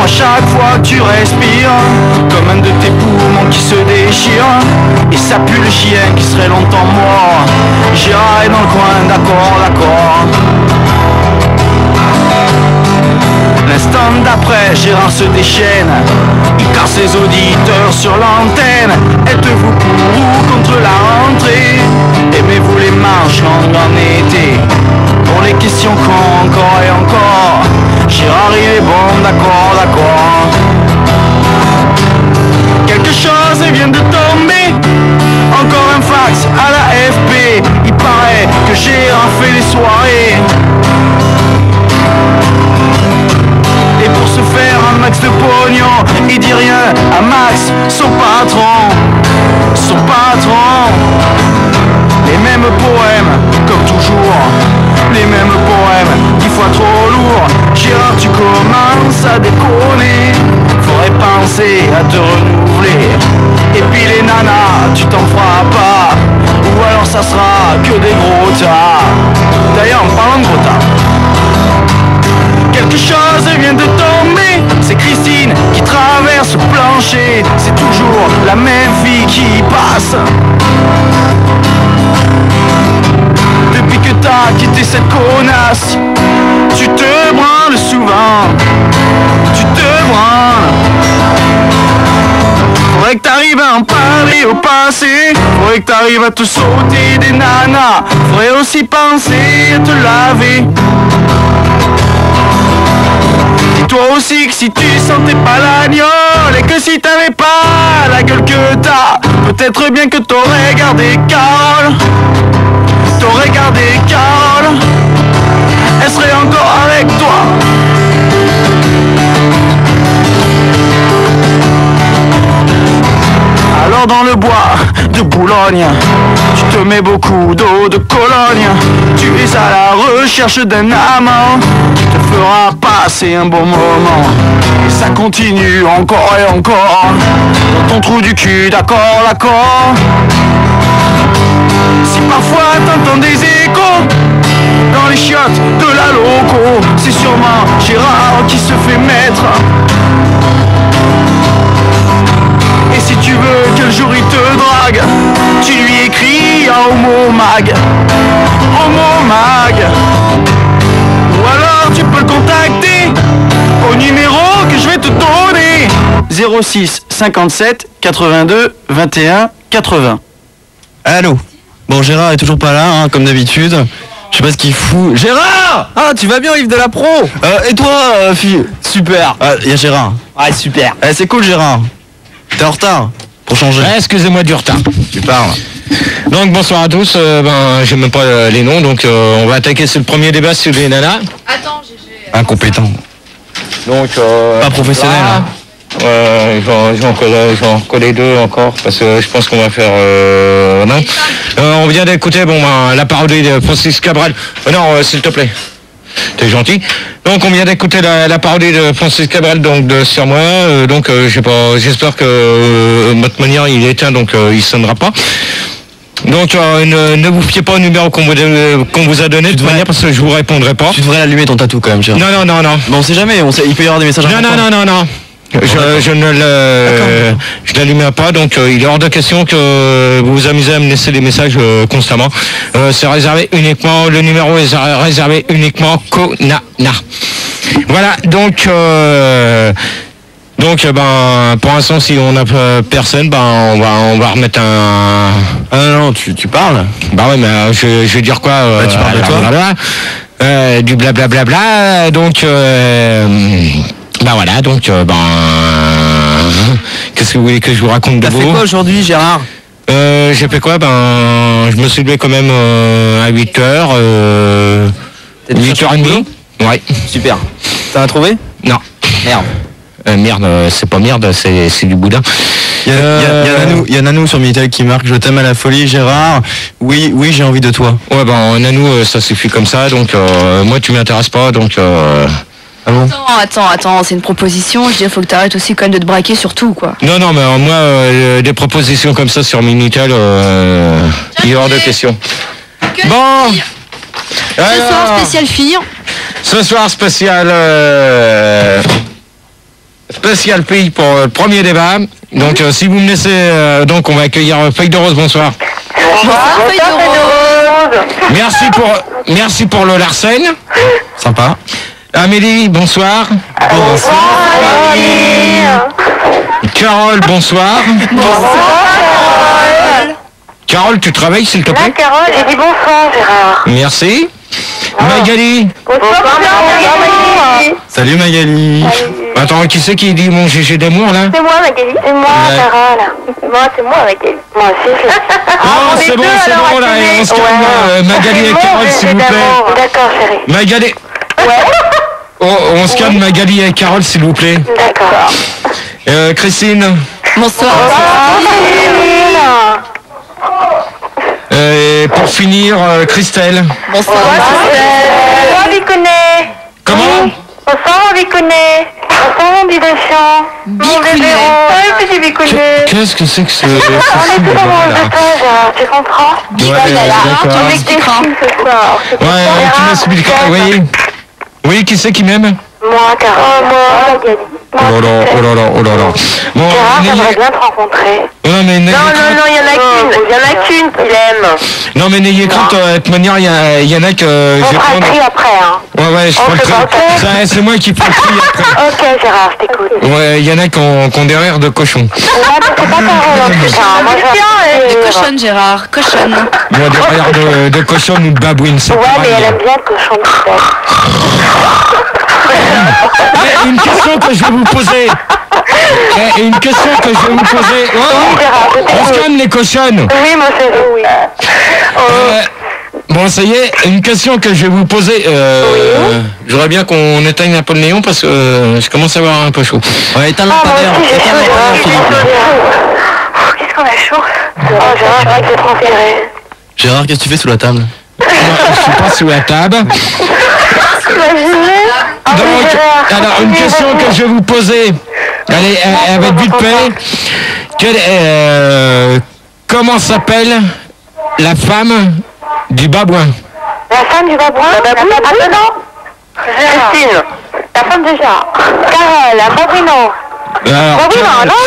à chaque fois que tu respires, comme un de tes poumons qui se déchire. Et ça pue le chien qui serait longtemps mort. Gérard est dans le coin, d'accord, d'accord. L'instant d'après, Gérard se déchaîne. Il casse ses auditeurs sur l'antenne. Êtes-vous pour ou contre la rentrée? Aimez-vous les marches longues en été? Pour les questions cons, encore et encore, Gérard il est bon, d'accord, d'accord. Quelque chose vient de tomber. Encore un fax à la FP. Il paraît que Gérard fait les soirées. Et pour se faire un max de pognon, il dit rien à Max, son patron. Son patron. Les mêmes poèmes, comme toujours. Les mêmes poèmes, 10 fois trop lourds. Gérard, tu commences à déconner. Faudrait penser à te renouveler. Et puis les nanas, tu t'en feras pas. Ou alors ça sera que des gros tas. D'ailleurs, en parlant de gros tas, quelque chose vient de tomber. C'est Christine qui traverse le plancher. C'est toujours la même fille qui passe. Depuis que t'as quitté cette connasse, tu te branles souvent. Tu te branles. Faudrait que t'arrives à en parler au passé. Faudrait que t'arrives à te sauter des nanas. Faudrait aussi penser à te laver. Dis-toi aussi que si tu sentais pas l'agnole et que si t'avais pas la gueule que t'as, peut-être bien que t'aurais gardé Carole. T'aurais gardé Carole. Elle serait encore avec toi. Alors dans le bois de Boulogne, tu te mets beaucoup d'eau de Cologne. Tu es à la recherche d'un amant qui te fera passer un bon moment. Et ça continue encore et encore dans ton trou du cul, d'accord, d'accord. Si parfois t'entends des échos dans les chiottes de la loco, c'est sûrement Gérard qui se fait mettre. Et si tu veux qu'un jour il te drague, tu lui écris à Homo Mag. Homo Mag. Ou alors tu peux le contacter au numéro que je vais te donner. 06 57 82 21 80. Allô. Bon, Gérard est toujours pas là, hein, comme d'habitude. Je sais pas ce qu'il fout. Gérard! Ah, tu vas bien, Yves de la Pro? Et toi, fille? Super. Y a Gérard. Ouais, super. C'est cool, Gérard. T'es en retard, pour changer. Ouais, excusez-moi du retard. Tu parles. Donc bonsoir à tous, j'ai même pas les noms, donc on va attaquer sur le premier débat sur les nanas. Attends, GG. Incompétent. Donc pas professionnel. là, je vais en coller deux encore, parce que je pense qu'on va faire... non. On vient d'écouter la parodie de Francis Cabrel. Non, s'il te plaît. T'es gentil. Donc on vient d'écouter la parodie de Francis Cabrel donc sur moi. Je sais pas, j'espère que votre manière il est éteint, donc il sonnera pas. Donc ne vous fiez pas au numéro qu'on vous a donné de toute manière, parce que je vous répondrai pas. Tu devrais allumer ton tatou quand même, Gérard. Non. Bon, on sait jamais, il peut y avoir des messages importants. Non. Je n'allumerai pas, donc il est hors de question que vous vous amusez à me laisser des messages constamment. C'est réservé uniquement, le numéro est réservé uniquement qu'aux nanas. Voilà, donc pour l'instant, si on n'a personne, on va remettre un... Ah non, tu parles. Bah ouais, mais je vais dire quoi tu parles de toi. du blablabla, donc... voilà, donc qu'est-ce que vous voulez que je vous raconte de beau? T'as fait quoi aujourd'hui, Gérard? J'ai fait quoi? Je me suis levé quand même à 8h, 8h30. Ouais. Super. T'en as trouvé? Non. Merde. Merde, c'est pas merde, c'est du boudin. Il y a Nanou sur Minitel qui marque: je t'aime à la folie, Gérard. Oui, j'ai envie de toi. Ouais, Nanou, ça suffit comme ça, donc moi tu m'intéresses pas, donc... Ah bon? Attends, c'est une proposition. Je veux dire, faut que t'arrêtes aussi quand même de te braquer sur tout, quoi. Non, mais moi, des propositions comme ça sur Minitel, il est hors de question. Bon. Ce soir, spécial fille. Ce soir, spécial... spécial pays pour le premier débat. Donc si vous me laissez, donc on va accueillir Feuille de Rose, bonsoir. Bonsoir, Feuille de Rose. Merci pour le Larsen. Sympa. Amélie, bonsoir. Bonsoir, Amélie. Carole, bonsoir. Bonsoir, Carole, tu travailles s'il te plaît? Carole, j'ai dit bonsoir, Gérard. Merci. Magali. Bonsoir, Magali. Salut Magali. Attends, qui c'est qui dit mon GG d'amour là? C'est moi, Magali. C'est moi, Ouais. Carole. Moi, c'est moi, Magali. Moi aussi. Non, c'est bon, là, et on se calme. Magali et Carole, s'il vous plaît. D'accord, chérie. Magali. Ouais. Oh, on se calme, Magali et Carole, s'il vous plaît. D'accord. Christine. Bonsoir. Et pour finir, Christelle. Bonsoir. Bonsoir, Vicounet. Comment? Bonsoir, Vicounet. Bonsoir, mon Bidachon. Vicounet. Oui, petit Vicounet. Qu'est-ce que c'est que ce... On est tous dans là? mon stage, tu comprends? Ouais, d'accord. Tu m'expliqueras. Ce soir. Ouais, tu m'expliqueras. Oui. Oui, qui c'est qui m'aime? Moi, Carole. Moi, Magali. Oh là là. Bon, Gérard, j'aimerais bien te rencontrer. non, mais n'ayez crainte. il y en a qu'une qu'il aime. Non, mais n'ayez crainte, de toute manière, il y en a que je On vais fera le prendre. tri après, hein. Ouais, je On ferai le fait tri. pas le tri. Ça, c'est moi qui ferai le tri après. Ok, Gérard, je t'écoute. Ouais, il y en a qui ont des rires de cochon. Ouais, mais c'est pas Carole en plus, hein. Moi, je vais Cochonne, Gérard, cochonne. Moi, des rires de cochon ou de babouine, c'est Ouais, mais pareil. elle aime bien le cochon de tête. Eh, une question que je vais vous poser. Une question que je vais vous poser. Oui, Gérard, je On se t'écoute. calme les cochonnes. Oui, mon chéri, oui. Bon, ça y est, une question que je vais vous poser. J'aurais bien qu'on éteigne un peu le néon parce que je commence à avoir un peu chaud. Ouais, éteins le Ah, moi lampadaire. aussi, j'ai Éteins chaud, le lampadaire, Philippe. Qu'est-ce qu'on a chaud. Oh, Gérard, je crois que j'ai transpiré. Gérard, qu'est-ce que tu fais sous la table? Je suis pas sous la table. Imaginez. Ah, oui, Donc, Gérard, alors, une continue, question vas-y. que je vais vous poser. Allez, elle va être vite fait. Comment s'appelle la femme du babouin? La femme du babouin. La babouine. Ah non. Christine. La femme de Gérard. Carole, la babouinon. Alors, Babouin, Carole- non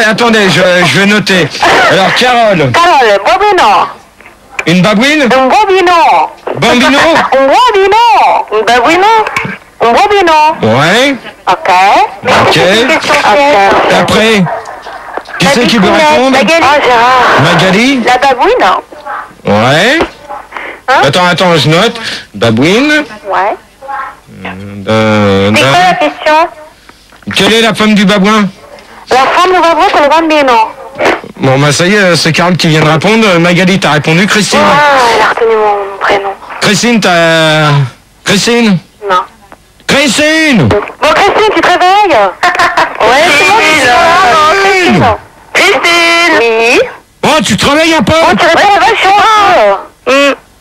attendez, je vais noter. Alors, Carole, Carole, babouinon. une babouine? Un bobinon. Bambino? Un bobinon. Un babouinon. Un bobinon. Ouais. Ok. Ok. Après, qui c'est qui veut répondre? Magali. Ah, Gérard. Magali? La babouine. Ouais. Hein? Attends, je note. Babouine. Ouais. Euh, C'est quoi la question? Quelle est la femme du babouin? La femme du babouin, c'est le bambino. Bon, bah ça y est, c'est Carole qui vient de répondre. Magali, t'as répondu. Christine? Ah, elle a retenu mon prénom. Christine, t'as... Christine? Non. Christine! Bon, Christine, tu te réveilles? Ouais, c'est moi qui suis là. Christine. Christine. Oui. Oh, tu te réveilles un peu? Oh, tu réponds vachement.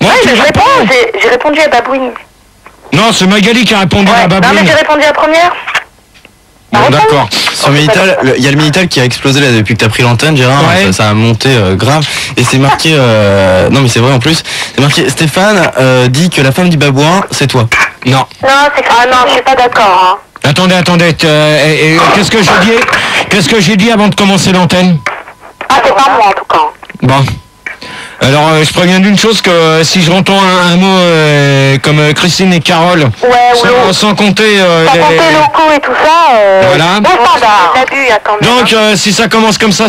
Moi, Ouais, tu mais je réponds. réponds. J'ai répondu à babouine. Non, c'est Magali qui a répondu à Ouais. Non, babouine. mais j'ai répondu à la première. Bon, d'accord. Sur Minitel, il y a le Minitel qui a explosé là depuis que t'as pris l'antenne, Gérard. Ouais. Ça a monté grave. Et c'est marqué, non mais c'est vrai en plus, c'est marqué Stéphane dit que la femme du babouin, c'est toi. Non. Non, c'est que... Ah non, je suis pas d'accord. Hein. Attendez. Qu'est-ce que j'ai dit avant de commencer l'antenne? Ah, c'est pas moi en tout cas. Bon. Alors, je préviens d'une chose que si je entends un mot comme Christine et Carole, Ouais. sans compter T'as compté locaux et tout ça. Voilà. Bon standard. L'abus, quand même. Donc, si ça commence comme ça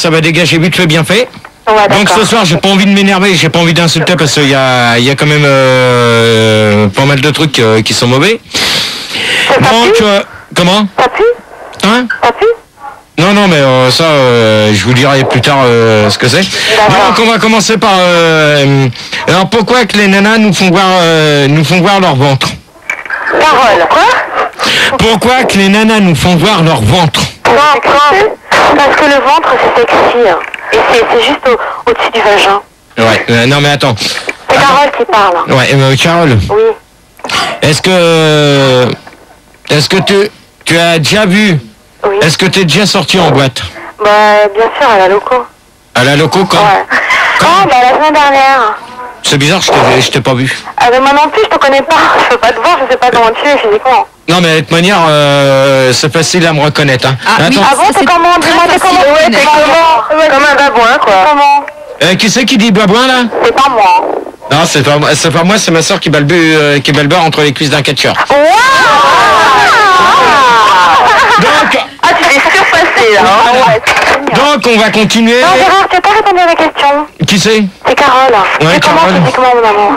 va dégager vite fait, bien fait. Ouais, Donc d'accord. ce soir, j'ai pas envie de m'énerver, j'ai pas envie d'insulter parce qu'il y a quand même pas mal de trucs qui sont mauvais. Ça Donc, pue comment? Ça pue Hein? Ça pue Non, mais ça, je vous dirai plus tard ce que c'est. D'accord. Donc, on va commencer par... alors, pourquoi que les nanas nous font voir leur ventre? Carole. Quoi? Pourquoi que les nanas nous font voir leur ventre? Non, parce que le ventre, c'est sexy. Hein. Et c'est juste au-dessus du vagin. Ouais, non mais attends. C'est Carole qui parle. Hein. Ouais, Carole, Oui. est-ce que tu as déjà vu, Oui. est-ce que tu es déjà sorti en boîte? Bah, bien sûr, elle a locaux. À la loco quand? Ouais. Quand bah, la semaine dernière. C'est bizarre, je t'ai pas vu. Ah, mais moi non plus, je te connais pas. Je peux pas te voir, je sais pas comment tu es physiquement. Non, mais de toute manière, c'est facile à me reconnaître. Hein. Ah, oui. Attends, Ah bon, c'est comment? Dis-moi, c'est comment? Ouais, t'es comment? Comme un babouin, quoi. Comment? qui c'est qui dit babouin, là? C'est pas moi. Non, c'est pas moi, c'est ma soeur qui balbure entre les cuisses d'un catcheur. Donc, Ah, tu t'es surpassé, là. Ouais. donc, on va continuer. Non, Gérard, tu n'as pas répondu à ma question. Qui c'est? C'est Carole. Ouais, C'est comment Carole. physiquement, mon amour?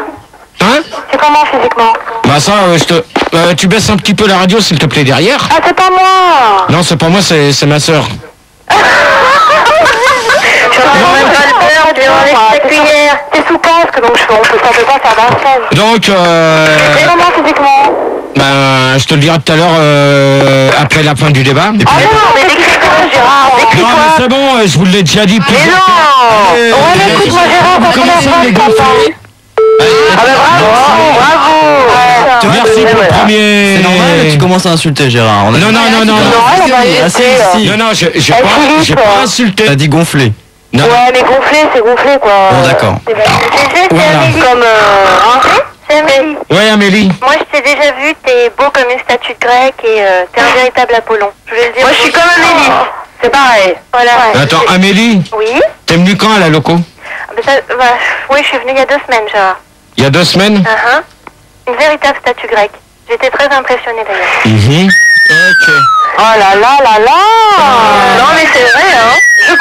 Hein? C'est comment physiquement? Bah ça, tu baisses un petit peu la radio, s'il te plaît, derrière. Ah, c'est pas moi. Non, c'est pas moi, c'est ma soeur. Je ne même pas le beurre, tu vas avec ta cuillère. T'es sous casque, donc on peut simplement faire d'Arsène. Donc, C'est comment physiquement? ben, je te le dirai tout à l'heure après la fin du débat. Oh non, mais décris-toi, Gérard, Non, décris-toi. mais c'est bon, je vous l'ai déjà dit. Mais non. Ouais, mais écoute-moi, Gérard, Vous ta première commencez à fois, les je t'entends. gonfler. Ah bah bravo. Merci pour le premier. C'est normal, tu commences à insulter Gérard. On a- Non, non, non, non. Non, elle va Ah, si, si. Non, non, j'ai Philippe. pas insulté. T'as dit gonfler. Non. Ouais, mais gonflé, c'est gonflé, quoi. Bon, d'accord. C'est Voilà. Amélie. Comme, c'est Amélie. Ouais, Amélie. Moi, je t'ai déjà vu, t'es beau comme une statue grecque et t'es un véritable Apollon. Je vais le dire. Moi, je suis comme Amélie. C'est pareil. Voilà. Attends, Amélie, Oui. t'es venue quand à la loco? Oui, je suis venue il y a 2 semaines, Gérard. Il y a 2 semaines? Une véritable statue grecque. J'étais très impressionnée d'ailleurs. Ok. Oh là là là là. Non mais c'est vrai, hein. Je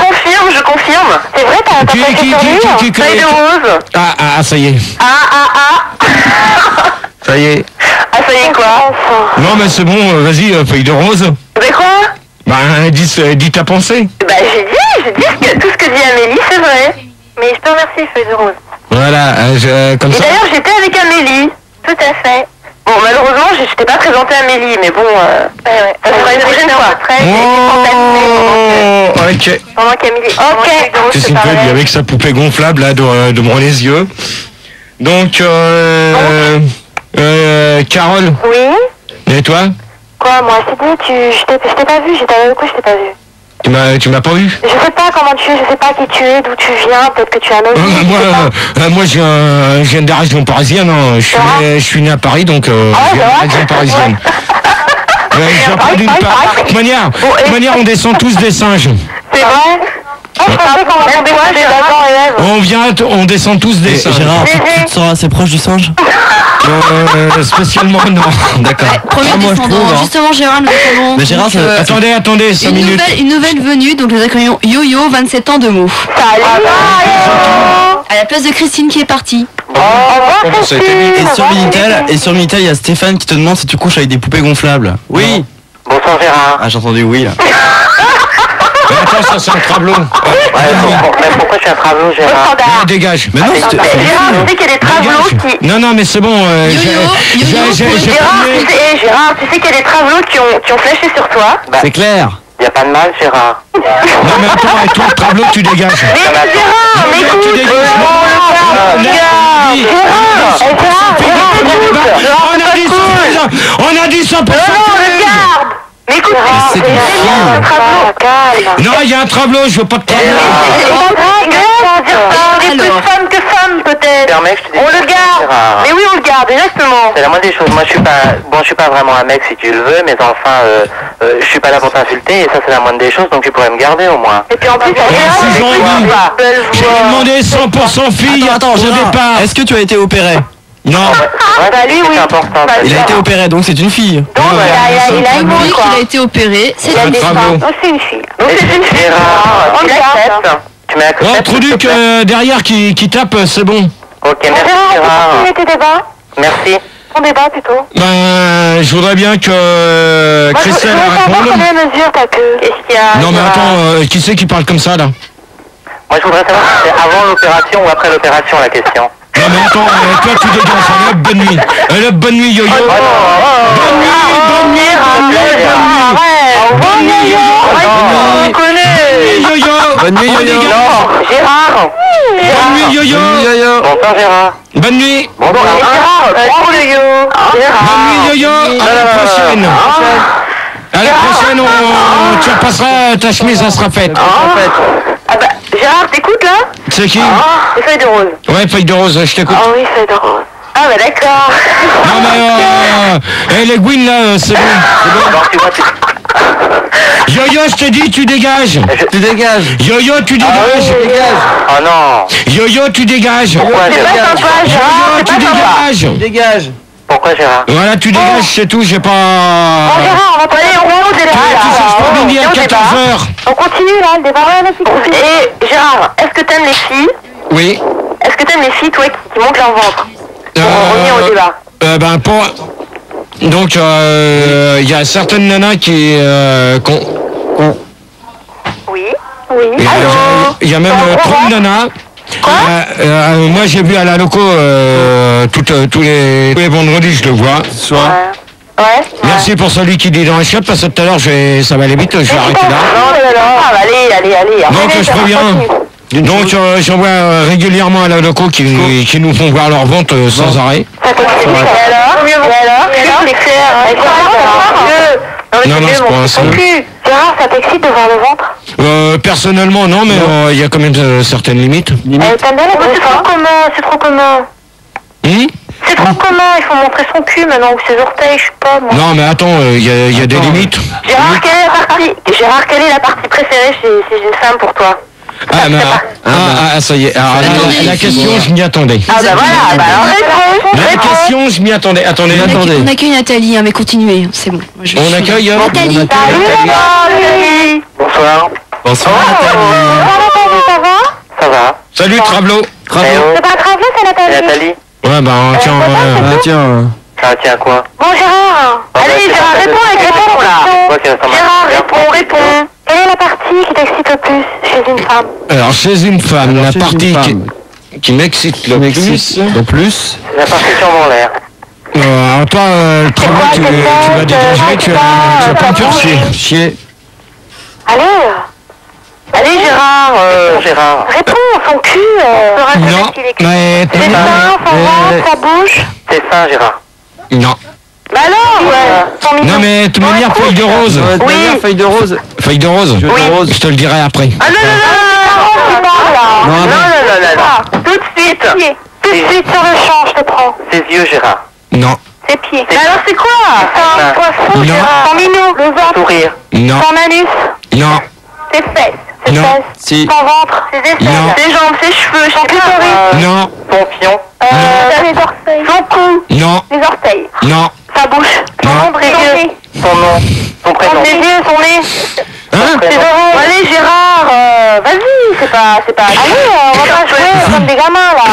confirme. C'est vrai, t'as Qui- passé qui- sur qui- lui? qui- qui- Feuille de rose. Ah, ça y est. Ça y est. Ah, ça y est quoi? Non, mais c'est bon, vas-y, feuille de rose. Mais quoi? Bah, dis ta pensée. Bah j'ai dit tout ce que dit Amélie, c'est vrai. Mais je te remercie, feuille de rose. Voilà, comme Et ça. d'ailleurs, j'étais avec Amélie. Tout à fait. Bon, malheureusement, je t'ai pas présenté Amélie, mais bon, ça sera une prochaine fois. Oh, ok. Pendant qu'Amélie... Ok. Qu'est-ce qu'il fait, lui, avec sa poupée gonflable, là, devant les yeux. Donc, Carole, Oui? et toi? Quoi, moi, je t'ai pas vu, j'étais à la couche, je t'ai pas vu. Tu m'as pas vu? Je sais pas comment tu es, je sais pas qui tu es, d'où tu viens, peut-être que tu es un homme. Moi, je viens de la région parisienne, hein. Je suis né à Paris, donc je viens de la région parisienne. Je viens pas d'une part. De toute manière, on descend tous des singes. C'est vrai? Je pensais qu'on entendait moi, j'ai d'accord, On descend tous des singes. Gérard, tu te sens assez proche du singe? Spécialement, non. D'accord. Premier Ah, moi, je descendant, trouve, hein. justement Gérard, nous accueillons Mais Gérard, donc, Attendez, 5 minutes. une nouvelle venue, donc nous accueillons Yo-Yo, 27 ans de mots. Salut! À la place de Christine qui est partie. Comment ça a été mis Et sur Minitel, il y a Stéphane qui te demande si tu couches avec des poupées gonflables. Oui. Bonsoir Gérard. Ah, j'ai entendu oui là. Mais attends, ça c'est un travelot. Mais pourquoi tu as un travelot, Gérard? Dégage. Mais non, c'était. Gérard, tu sais qu'il y a des travelots qui... Non, mais c'est bon. J'ai Gérard, tu sais qu'il y a des travelots qui ont flashé sur toi? C'est clair. Y a pas de mal, Gérard. Non, mais attends, avec toi, le travelot, tu dégages. Mais Gérard, mais écoute, tu dégages. On a dit 100%. Mais écoute, c'est des filles. Non, il y a un travelot, je veux pas de travelot. On est plus femme que femme, peut-être. On le garde. Mais oui, on le garde, exactement. C'est la moindre des choses. Moi, je suis pas vraiment un mec si tu le veux, mais enfin, je suis pas là pour t'insulter et ça, c'est la moindre des choses, donc tu pourrais me garder au moins. Et puis en plus, J'ai demandé 100% filles Attends, au Gérard, départ. est-ce que tu as été opéré? Non. lui, oui. C'est important. Il a été opéré, donc c'est une fille. Donc, il a une Lui quoi. qui a été opéré, c'est Il a Un des travelot. seins. Donc c'est une fille. Donc c'est une fille. Gérard, On l'accepte. tu mets à côté. Oh, truc derrière qui tape, c'est bon. Ok, merci Gérard, on peut Gérard. continuer tes débats? Merci. Ton débat plutôt. Ben, je voudrais bien que Moi, je Christelle veux savoir réponde. combien mesure ta queue. Qu'est-ce qu'il y a? Non, mais attends, qui c'est qui parle comme ça là? Moi, je voudrais savoir si c'est avant l'opération ou après l'opération, la question. Non, mais attends, toi tu dégages. Allez hop, bonne nuit. Allez hop, bonne nuit, yo-yo. Bonne nuit, bonne nuit, bonne nuit, bonne nuit. On connaît. Yo-yo. Bonne nuit, On yo-yo. dégage. Gérard. Bonne nuit, yo-yo. Bonsoir Gérard. Bonne nuit. Bonsoir. Gérard, prends le yo. Bonne nuit, yo-yo. À la prochaine. À la prochaine, tu repasseras, ta chemise, ça sera faite. Ah bah, Gérard, t'écoutes là? C'est qui? Les feuilles de rose. Ouais, feuille de rose, je t'écoute. Ah oui, feuilles de rose. Ah bah d'accord. Non mais les Gwyn là, c'est bon. Non, tu vois, Yo-yo, je te dis, tu dégages. Tu dégages. Yo-yo, tu dégages. Oh non. Yo-yo, tu dégages. Pourquoi C'est pas Gérard? sympa, Gérard, Yo-yo, c'est tu pas sympa. dégages. Dégage. Pourquoi Gérard? Voilà, tu dégages, c'est tout, j'ai pas... Bon, Gérard, on va pas aller, on va au débat. Tu sais, je peux midi à 14h. On continue là, le débat. Et Gérard, est-ce que t'aimes les filles? Oui. Est-ce que t'aimes les filles, toi, qui montent leur ventre? Pour revenir au débat. Ben, pour... Donc, il y a certaines nanas qui... Oui. Oui. Il y a même trop de nanas. Moi, j'ai vu à la loco tous les vendredis, je le vois. Ouais. Merci pour celui qui dit dans les chiottes, parce que tout à l'heure, ça va aller vite, je vais arrêter là. Ah, bah, allez. Donc, je préviens. Donc, j'en vois régulièrement à la loco qui nous font voir leur vente sans arrêt. Ça t'excite. Et alors c'est clair. Non, c'est pas un seul. Gérard, ça t'excite de voir le ventre? Personnellement, non, mais il y a quand même certaines limites. T'aimes bien les c'est trop commun. C'est trop commun, il faut montrer son cul maintenant, ou ses orteils, je sais pas moi. Non, mais attends, il y a des limites. Gérard, quelle est la partie préférée chez une femme pour toi? Ça y est. Alors, la question, je m'y attendais. Ah bah voilà, alors La question, je m'y attendais. Attendez. On accueille Nathalie, mais continuez, c'est bon. On accueille Nathalie. Nathalie. Bonsoir. Bonsoir Nathalie, ça va? Ça va? Salut, Trablo. C'est pas Travlo, c'est Nathalie. Nathalie? Ouais, tiens. Ça tient à quoi? Bon Gérard, allez Gérard, réponds là. Gérard, réponds. Quelle est la partie qui t'excite le plus chez une femme? Alors, chez une femme, la partie qui m'excite le plus... La partie qui en l'air. Alors toi, Trablo, tu vas dégager, tu vas pas me faire chier. Allez Gérard. réponds, son cul, Non, mais... ses seins, son ventre, sa bouche. C'est ça, Gérard. Non. Bah alors, son mignon. Non, mais de toute manière, feuille de rose. Oui. Feuille de rose. Feuille de rose. Oui. Je te le dirai après. Ah non. Tout de suite. Tout de suite sur le champ, je te prends. Ses yeux, Gérard. Non. Ses pieds. Mais alors c'est quoi? Son poisson, Non. Gérard. Son minou, le ventre. Sourire. Non. Son anus. Non. Ses fesses. Ses Non. fesses. Si. Son ventre. Ses aisselles. Non. Ses jambes, ses cheveux, son clitoris. Non. Son pion. Les orteils. Son cou. Non. Les orteils. Non. Sa bouche. Son Non. nombril. Son nez. Son nom. Son prénom. Ses yeux, son nez. Hein? Ses oreilles. Allez Gérard, vas-y, c'est pas... Allez, on va pas jouer comme des gamins là.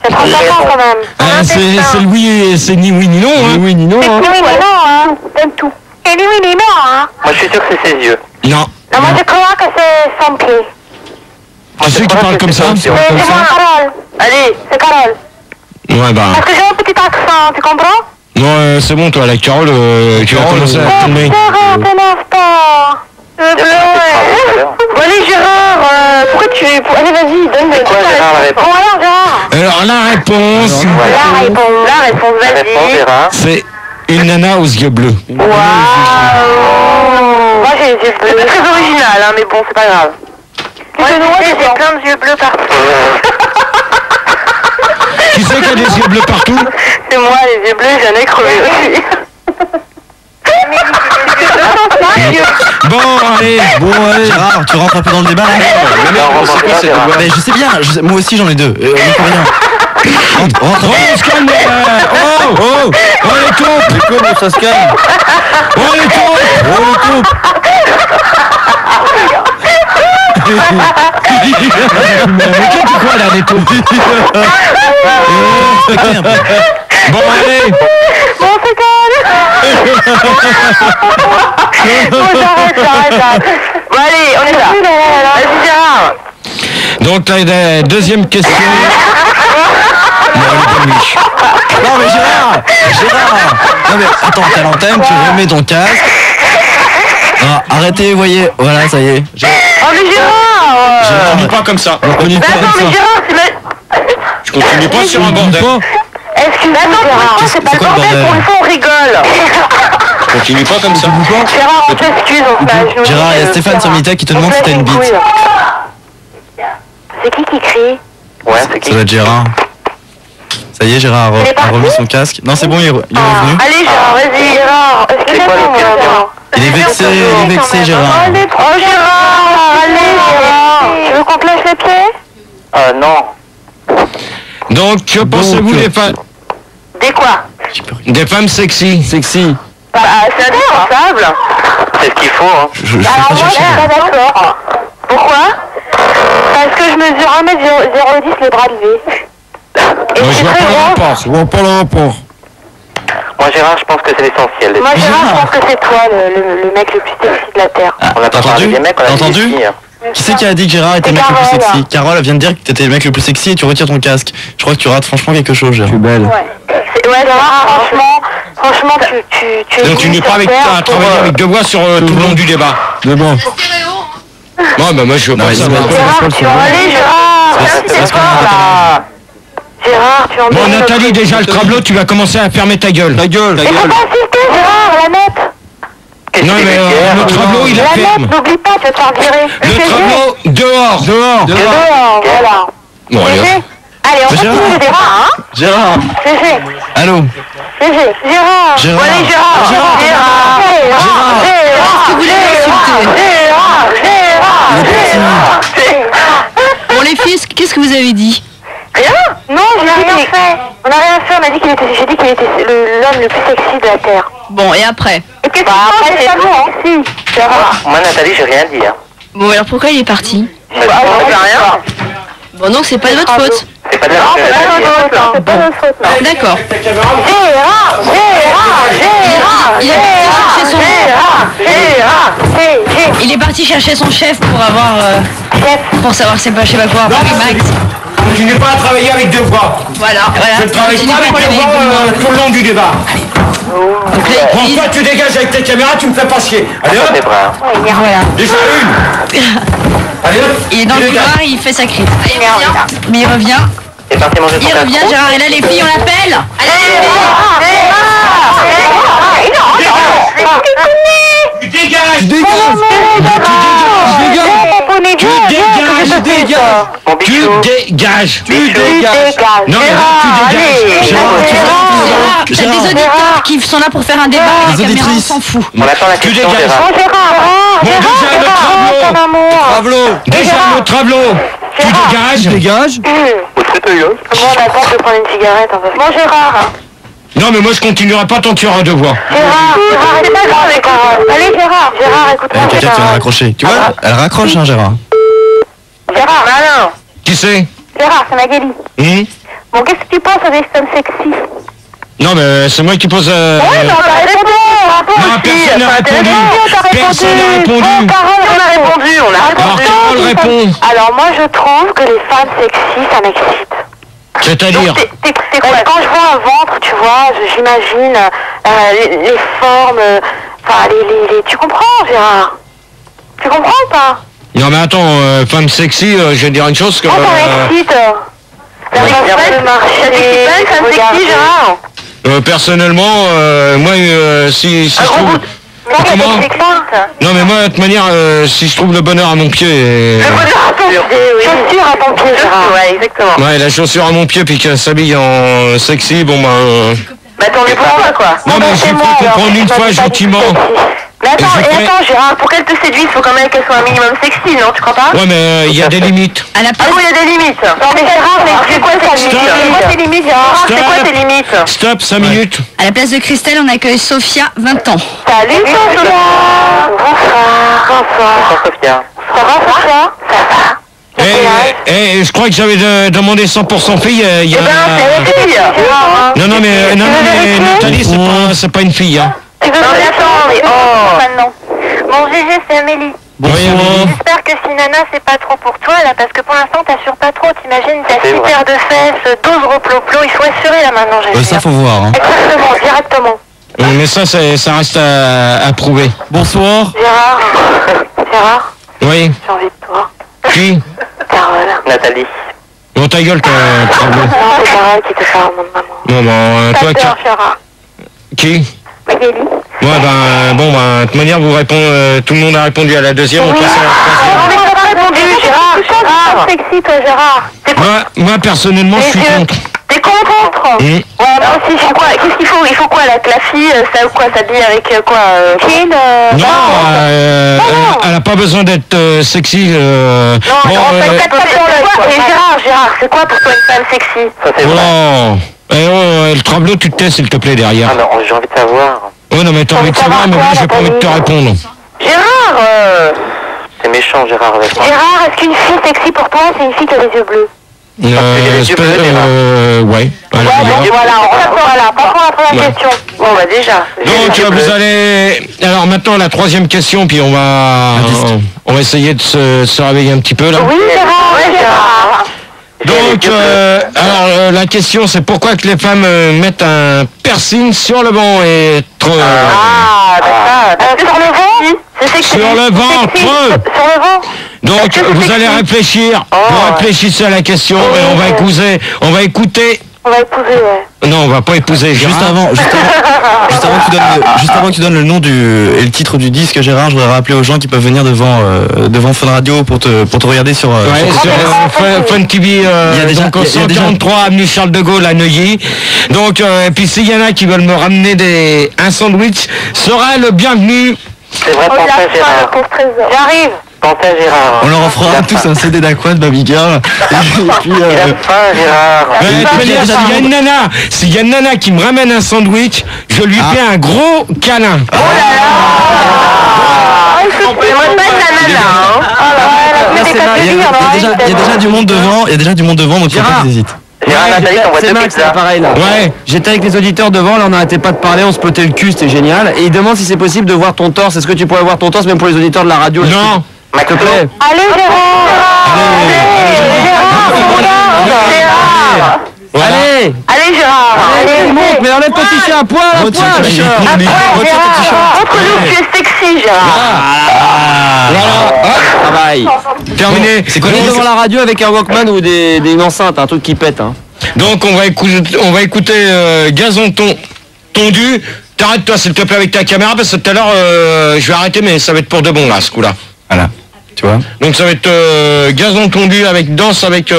C'est 35 ans quand même. C'est le oui, c'est ni oui ni non. Hein. Oui, ni non. C'est oui, mais non, hein. T'aimes tout. Et oui, mais non, hein. Moi, je suis sûr que c'est ses yeux. Non. Non, moi je crois que c'est son pied. Tu sais qui parle comme ça? C'est moi, Carole. Allez, c'est Carole. Ouais, bah... Parce que j'ai un petit accent, tu comprends? Non, c'est bon, toi, la Carole, tu vas commencer à tourner. T'énerve pas. Bon, allez Gérard, pourquoi tu... Allez, vas-y, donne C'est quoi, Gérard, la réponse? Bon, alors Gérard. Alors, la réponse, La réponse, Réponse, vas-y. Gérard. c'est une nana aux yeux bleus. Waouh. Moi j'ai les yeux bleus. C'est très original, hein, mais bon, c'est pas grave. Moi j'ai plein de yeux bleus partout. Qui c'est qui a des yeux bleus partout? C'est moi, les yeux bleus, j'en ai crevé aussi. Bon, allez. Gérard, tu rentres un peu dans le débat là. Mais je sais bien, moi aussi j'en ai deux. On peut rien. Rentre. On se calme, on les coupe. Comment ça se calme? On les coupe. Mais qu'est-ce que quoi là, les taupes? Bon, allez. Bon, c'est calme. Bon, j'arrête. Bon, allez, on est là. Vas-y, Gérard. Donc, la deuxième question. Non mais Gérard. Non mais attends, t'as l'antenne, tu remets ton casque. Non, arrêtez, voyez, voilà, ça y est. Oh mais Gérard. Je continue pas comme ça. Mais attends, mais Gérard, Je continue pas sur un bordel. excuse-moi Gérard, c'est pas le quoi le bordel, bordel pour une fois on rigole. Continue pas comme ça. Gérard, on s'excuse, on se lâche. Gérard, il y a Stéphane sur Mita qui te demande si t'as une bite. C'est qui crie? Ouais, c'est Ça qui? doit être Gérard. Ça y est, Gérard Il est a parti remis son casque. Non, c'est bon, il est revenu. Allez, Gérard, vas-y, Gérard. Est-ce que Il est vexé, Gérard. Oh, Gérard, allez, Gérard. Tu veux qu'on te lâche les pieds? Non. Donc, que pensez-vous des femmes? Des quoi? Des femmes sexy. Sexy. Bah, c'est indispensable. C'est ce qu'il faut, hein. Je vais Alors pas moi, je chercher. suis pas d'accord. Pourquoi? Parce que je mesure 1m010 les bras levés. Et Moi, c'est je vois très pas le grand. rapport. Je vois pas le rapport. Moi, Gérard, je pense que c'est l'essentiel. Moi, Gérard, je pense que c'est toi le mec le plus sexy de la Terre. Ah, On a t'as pas parlé entendu? des mecs, on a T'as dit des entendu? filles. Qui c'est qui a dit que Gérard était le mec le plus sexy? Carole, elle vient de dire que t'étais le mec le plus sexy et tu retires ton casque. Je crois que tu rates franchement quelque chose, Gérard. Tu es belle. Ouais, Gérard, franchement, tu es Donc, tu n'es pas avec à travailler avec deux voix sur tout le long du débat. De bon. Non, bah moi, je veux Non, pas mais ça. c'est bon. Gérard, tu vas aller, Gérard. C'est ce qu'on a là. Gérard, tu en Bon, Nathalie, déjà, le tableau, tu vas commencer à fermer ta gueule. Ta gueule, ta Il faut gueule. pas insister, Gérard, la nette. Non, mais le tableau, il est La ferme. nette, n'oublie pas, tu vas te faire virer. Le tableau, dehors. Dehors. Dehors, voilà. Bon, allez, hop. GG. Allez, on Gérard. continue, Gérard, hein. Gérard. GG. Allô? GG. Gérard. Gérard. Bon, allez, Gérard. Gérard. Gérard. Est-ce que vous voulez l'insulter? Bon les filles, qu'est-ce que vous avez dit? Rien? Non, on n'a rien fait. On n'a rien fait, on a dit qu'il était, j'ai dit qu'il était l'homme le plus sexy de la Terre. Bon, et après? Et qu'est-ce que après, c'est tout, hein? Si, Gérard. Moi, Nathalie, j'ai rien dit, hein. Bon, alors pourquoi il est parti? Bah, on fait rien. Bon, donc c'est pas de votre faute. C'est pas de la Non, faute c'est de pas Nathalie. notre faute, non. C'est pas notre faute, non. D'accord. Gérard, Il est parti chercher son chef pour avoir... pour savoir c'est pas, je sais pas quoi, avec Max. Continuez pas à travailler avec deux voix. Voilà. Je ne travaille Continuez pas avec pour deux les voix véhicules. tout le long du débat. Donc là, Bon, il- toi, tu dégages avec ta caméra, tu me fais pas chier. Allez Ça, c'est hop, vrai, hein. voilà. déjà une. Allez hop, Il est dans tu le dégages. couloir, il fait sa crise. Allez, il revient. Mais il revient. C'est parti manger son Il revient, gastro. Gérard. Et là, les filles, on l'appelle. Allez, les filles. Tu dégages. Tu dégages. Tu dégages. Mon Tu bichou. dégages. Tu dégages. Non, mais là, tu dégages. Gérard, t'as des auditeurs qui sont là pour faire un débat. Les La caméra, on auditrices. s'en fout. On attend la Tu question, dégages. Gérard. Bon, déjà, le tableau. Tableau. Déjà, le tableau. Tu Tu dégages. dégages. Comment on attend de prendre une cigarette en fait? Bon, Gérard. Non, mais moi, je continuerai pas tant qu'il y aura deux voix. Gérard, c'est pas grave, Gérard. Allez, Gérard. Gérard, écoute-moi, Quelqu'un qui vient de Gérard. raccrocher. Tu vois, elle raccroche, hein, Gérard. Gérard, malin. Qui c'est? Gérard, c'est Magali. Bon, qu'est-ce que tu penses des femmes sexy? Non, mais c'est moi qui pose... Ouais, mais on t'a répondu. Non, personne n'a répondu. Personne n'a répondu. On a répondu, on a Alors, Carole répond. Alors, moi, je trouve que les femmes sexy, ça m'excite. C'est-à-dire? Quand je vois un ventre, tu vois, j'imagine les formes, enfin, tu comprends, Gérard? Tu comprends ou pas? Non, mais attends, femme sexy, je vais dire une chose que... Moi, ça m'excite. Ça m'excite de marcher. Ça femme sexy, Gérard? personnellement, moi, si je trouve... Comment? Non, mais moi, de toute manière, si je trouve le bonheur à mon pied... Chaussures à ton pied, Gérard. Ouais, exactement. Ouais, la chaussure à mon pied, puis qu'elle s'habille en sexy, bon, bah... Bah, t'en es pour moi, quoi. Non, mais je lui fais comprendre une fois gentiment. Mais attends, Et je ferai- attends, Gérard, pour qu'elle te séduise, faut quand même qu'elle soit un minimum sexy, non? Tu crois pas? Ouais, mais il y a des limites. À la Ah place, bon, il y a des limites. Non, mais Gérard, mais c'est quoi ta limite? Stop. C'est quoi tes limites, Gérard? C'est quoi Stop. tes limites? Stop, 5 minutes. à la place de Christelle, on accueille Sophia, 20 ans. Salut, Sophia. Bonsoir. Bonsoir, Sophia. Ça va, Sophia? Ça va. Je crois que j'avais demandé 100% fille. Il y a... Eh ben, c'est une fille. Non, mais Nathalie, c'est pas une fille, hein. Tu veux me l'attendre? Oh. Maintenant. Bon, GG, c'est Amélie. Oui, Amélie. J'espère que si Nana, c'est pas trop pour toi, là, parce que pour l'instant, t'assures pas trop. T'imagines, t'as C'est 6 vrai. paires de fesses, 12 reploplo. Il faut assurer, là, maintenant, GG. Ça, faut voir, hein. Exactement, directement. Mais ça reste à prouver. Bonsoir. Gérard, Oui. j'ai envie de toi. Qui? Carole. Nathalie. Bon, ta gueule, Tableau. Non, c'est Carole qui te parle, mon maman. Bon, ben, toi, Pas peur, Gérard. qui? Magali. Ouais, de toute manière, vous répondez, tout le monde a répondu à la deuxième, on passe à la Non, mais t'as pas répondu, Gérard. Gérard. Sexy, toi, Gérard. troisième. Moi, personnellement, je suis contre. T'es contre. Ouais, moi aussi, j'ai quoi? Qu'est-ce qu'il faut? Il faut quoi, la fille, ça ou quoi? Ça dit avec quoi? Non, elle a pas besoin d'être sexy. Non, bon, et Gérard, c'est quoi pour toi une femme sexy? Ça c'est vrai. Le tableau, tu te tais, s'il te plaît, derrière. Ah non, j'ai envie de savoir. Oh non, mais t'as envie de savoir, mais moi, j'ai pas envie de te répondre. Gérard C'est méchant, Gérard, avec moi. Gérard, est-ce qu'une fille sexy pour toi, c'est une fille qui a les yeux bleus? Ouais. Voilà, passons à la première question. Bon, bah déjà. Donc, vous allez... Alors, maintenant, la troisième question, puis on va essayer de se réveiller un petit peu, là. Oui, Gérard. Donc, la question, c'est pourquoi que les femmes mettent un piercing sur le banc et... Ah, d'accord. Sur le ventre? Sur le ventre. Sur le ventre. Donc, vous allez réfléchir. Vous réfléchissez à la question et on va écouter. On va épouser, ouais. Non, on va pas épouser. Juste avant que tu donnes le nom et le titre du disque, Gérard, je voudrais rappeler aux gens qui peuvent venir devant Fun Radio pour te regarder sur Fun TV, donc au 143 avenue Charles de Gaulle à Neuilly. Donc, et puis s'il y en a qui veulent me ramener un sandwich, sera le bienvenu. C'est vrai, pensez à Gérard. J'arrive. Pensez à Gérard. On leur offrira tous un CD d'Aqua de Baby Girl. Et puis, Il a faim, Gérard. S'il y a une nana qui me ramène un sandwich, je lui fais un gros câlin. il y a déjà du monde devant, donc il faut pas qu'ils hésitent. Gérard, Nathalie, t'envoies C'est deux Max, pizzas. c'est pareil là. Ouais. J'étais avec les auditeurs devant, là on n'arrêtait pas de parler, on se potait le cul, c'était génial. Et il demande si c'est possible de voir ton torse. Est-ce que tu pourrais voir ton torse même pour les auditeurs de la radio? Non. S'il te plaît. Allez, Gérard. Allez. Allez, Gérard. Allez, monte, mais enlève ton t-shirt à poil, à poil. Montre-nous que tu es sexy, Gérard. Voilà. Travail. Terminé. C'est quoi devant la radio avec un Walkman ou une enceinte, un truc qui pète. Hein. Donc on va écouter Gazon tondu. T'arrêtes-toi s'il te plaît avec ta caméra parce que tout à l'heure je vais arrêter mais ça va être pour de bon là ce coup-là. Voilà. Tu vois. Donc ça va être Gazon tondu avec danse avec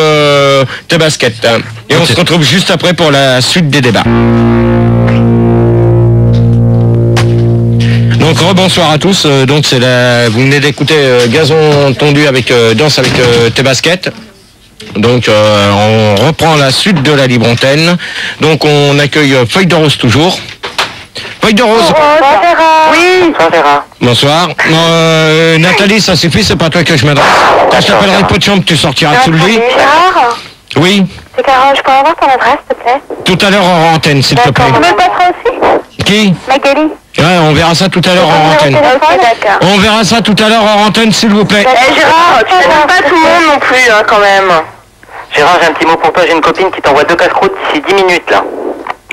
tes baskets. Hein. Et on se retrouve juste après pour la suite des débats. Donc rebonsoir à tous. Donc c'est vous venez d'écouter Gazon tondu avec danse avec tes baskets. Donc on reprend la suite de la libre antenne. Donc on accueille Feuille de Rose toujours. Feuille de Rose. Oui. Bonsoir, Gérard. Bonsoir. Nathalie, ça suffit, c'est pas toi que je m'adresse. Quand je t'appellerai pas de chambre, tu sortiras sous le lit. Gérard. Oui. C'est Carole, je peux avoir ton adresse, s'il te plaît? Tout à l'heure en antenne, s'il te plaît. Tu me le passeras aussi? Qui? Magali. Ouais, on verra ça tout à l'heure en antenne. D'accord. On verra ça tout à l'heure en antenne, s'il vous plaît. Gérard, tu n'aimes pas tout le monde non plus, hein, quand même. Gérard, j'ai un petit mot pour toi. J'ai une copine qui t'envoie 2 casse-croûtes d'ici 10 minutes, là.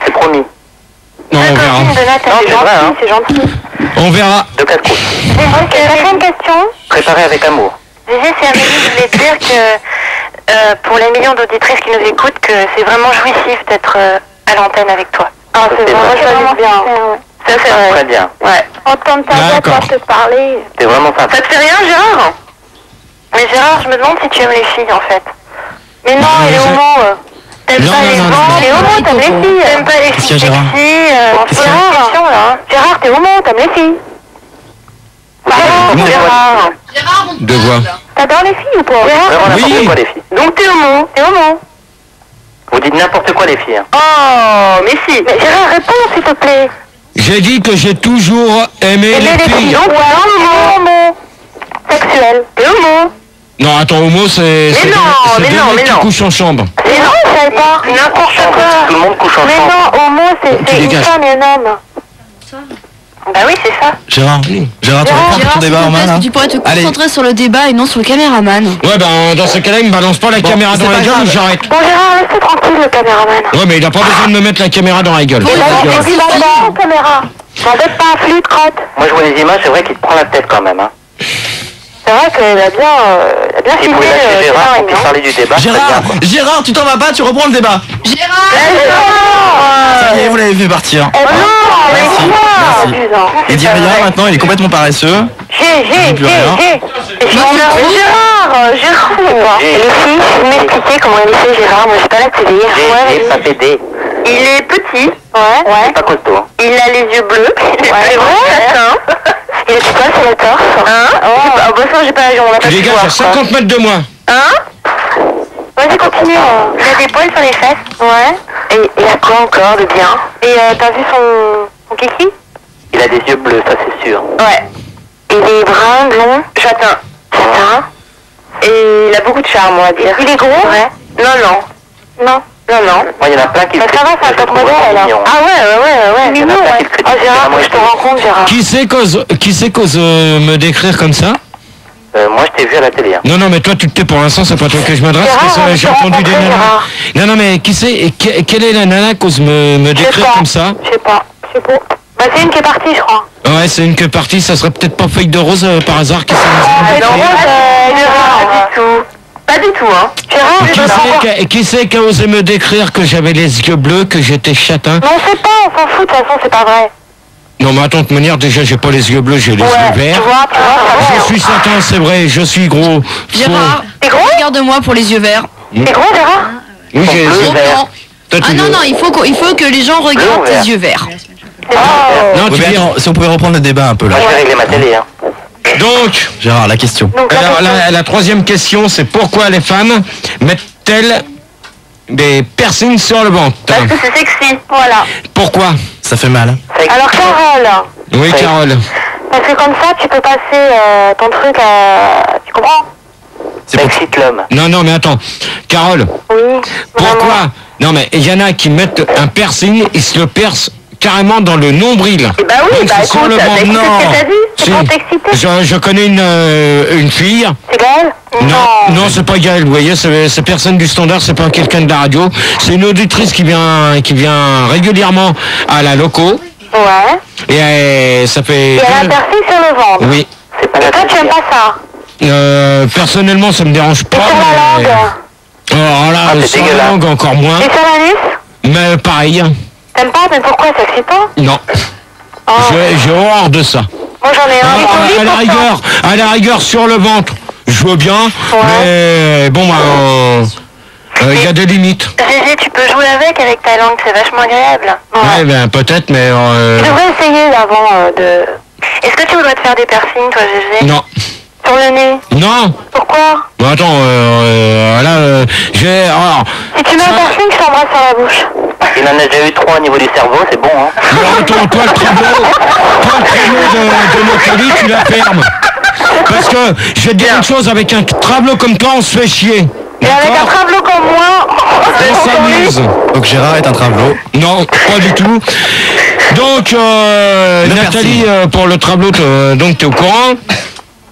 C'est promis. Non, on verra. De Nathalie, Non, c'est vrai, hein. c'est gentil. On verra. 2 casse-croûtes. J'ai une question. Préparé avec amour. Gégé, c'est Amélie, je voulais te dire que pour les millions d'auditrices qui nous écoutent, que c'est vraiment jouissif d'être à l'antenne avec toi. Ah, c'est vraiment bien. Ça, c'est vrai. Très bien. Ouais. Entendre ta voix, D'accord. te parler. T'es vraiment sympa. Ça te fait rien, Gérard? Mais Gérard, je me demande si tu aimes les filles, en fait. Mais non, il est homo. T'aimes Non, pas non, les non, gens, non, t'es homo, t'aimes les filles. T'aimes pas les Qu'est-ce filles qu'il y a, Gérard? sexy. Gérard, t'es homo, t'aimes les filles. Gérard. De voix. T'adores les filles ou pas? Vraiment Oui. n'importe quoi, les filles. Donc t'es homo. T'es homo. Vous dites n'importe quoi, les filles. Hein. Oh, mais si. Mais Gérard, réponds, s'il te plaît. J'ai dit que j'ai toujours aimé les filles. Donc, homo. Sexuel. T'es homo. Non, attends, homo, c'est Mais non, deux mais non, mecs mais qui non. couchent en chambre. Mais non, je savais pas. N'importe quoi. Tout le monde couche Mais ensemble. non, homo, c'est une dégages. femme et un homme. Bah oui, c'est ça. Gérard, tu reprends ton débat en main là. Tu pourrais te Allez. concentrer sur le débat et non sur le caméraman. Ouais, ben dans ce cas-là, il me balance pas la caméra dans c'est la pas gueule grave. ou j'arrête. Bon, Gérard, laisse-le tranquille, le caméraman. Ouais, mais il a pas besoin de me mettre la caméra dans la gueule. Il a dit la caméra. T'embête pas, flûte, crotte. Moi, je vois les images, c'est vrai qu'il te prend la tête quand même. Hein. C'est vrai qu'elle a bien Si filmé vous pouvez lâcher Gérard pour qu'il non? parler du débat, c'est bien, quoi. Gérard, tu t'en vas pas, tu reprends le débat. Ça y est, vous l'avez fait partir. Non, mais Merci, quoi merci. Et Diarra maintenant, il est complètement paresseux. J'ai, plus rien. Gérard. Et les filles, vous m'expliquez comment il est fait, Gérard. Moi, j'ai pas la télé. J'ai pas PD. Il est petit. Ouais. Pas costaud. Il a les yeux bleus. Il est vrai. Il a fait quoi sur le torse? Ah bah ça, j'ai pas, on l'a pas Tu pu dégages voir. à 50 mètres de moi. Vas-y, continue. Il a des poils sur les fesses. Ouais. Et il a quoi encore de bien? Et t'as vu son kiki? Il a des yeux bleus, ça c'est sûr. Ouais. Il est brun, blond, châtain. Et il a beaucoup de charme, on va dire. Il est gros? Ouais. Non. Moi, il y en a plein qui Ça va, c'est un top modèle alors. Ah ouais. Mignon, ouais. Oh Gérard, faut que je te rencontre, Gérard. Qui c'est qu'ose me décrire comme ça? Moi, je t'ai vu à la télé. Hein. Non, mais toi, tu te tais pour l'instant, c'est pas toi que je m'adresse, parce que j'ai entendu des nanas. Non, mais qui c'est, quelle est la nana qu'ose me décrire comme ça? Je sais pas. Bah, c'est une qui est partie, je crois. Ouais, c'est une qui est partie, ça serait peut-être pas Feuille de Rose par hasard qui s'est... Non, Gérard, pas du tout, hein. Gérard, Qui c'est qui a osé me décrire que j'avais les yeux bleus, que j'étais châtain? Non, on sait pas, on s'en fout, de toute façon, c'est pas vrai. Non, mais attends, de manière, déjà, j'ai pas les yeux bleus, j'ai les yeux verts. Tu vois, Je suis châtain, c'est vrai, je suis gros. Gérard, regarde-moi pour les yeux verts. T'es gros, Gérard? Oui, j'ai les yeux verts. Non. Ah non, il faut que les gens regardent tes yeux verts. Non, tu viens... Si on pouvait reprendre le débat un peu là. Moi, je vais régler ma télé. Hein. Donc, Gérard, la question. alors, la troisième question, c'est pourquoi les femmes mettent-elles des piercings sur le ventre? Parce que c'est sexy, voilà. Pourquoi? Ça fait mal. Alors, Carole. Oui, Carole. Parce que comme ça, tu peux passer ton truc à... Tu comprends? C'est Ça pour... excite l'homme. Non, mais attends. Carole, Oui. pourquoi? Non, mais il y en a qui mettent un piercing, ils se le percent carrément dans le nombril. Eh bah oui, Donc, bah c'est sur écoute, le t'as ventre. écouté Non. ce que t'as dit? C'est Si. pour t'exciter. Je connais une fille. C'est Gaëlle? Non, c'est pas Gaëlle, vous voyez, c'est personne du standard, c'est pas quelqu'un de la radio. C'est une auditrice qui vient régulièrement à la loco. Ouais. Et ça fait... Et elle a un piercing sur le ventre. Oui. Et toi, tu aimes pas ça? Personnellement, ça me dérange pas. Et sur la mais- langue? Oh là, c'est sur la dégueulasse. langue encore moins. Et sur l'anus? Mais pareil. T'aimes pas? Mais pourquoi? C'est excitant? Non. Oh. J'ai horreur de ça. Moi, j'en ai un. À la rigueur, sur le ventre, je veux bien. Mais bon, il y a des limites. Gégé, tu peux jouer avec ta langue, c'est vachement agréable. Ouais, ben peut-être, mais... Tu devrais essayer avant de... Est-ce que tu voudrais te faire des piercings, toi, Gégé? Non. Sur le nez? Non. Pourquoi? Bon, attends, là, j'ai... Alors, Si tu mets un piercing, je t'embrasse sur la bouche. Il en a déjà eu 3 au niveau du cerveau, c'est bon, hein. alors, attends, toi, le travelot de Nathalie, tu la fermes. Parce que, je vais te dire une chose, avec un travelot comme toi, on se fait chier. Et avec un travelot comme moi, On s'amuse. Donc Gérard est un travelot. Non, pas du tout. Donc, Nathalie, pour le travelot, donc t'es au courant?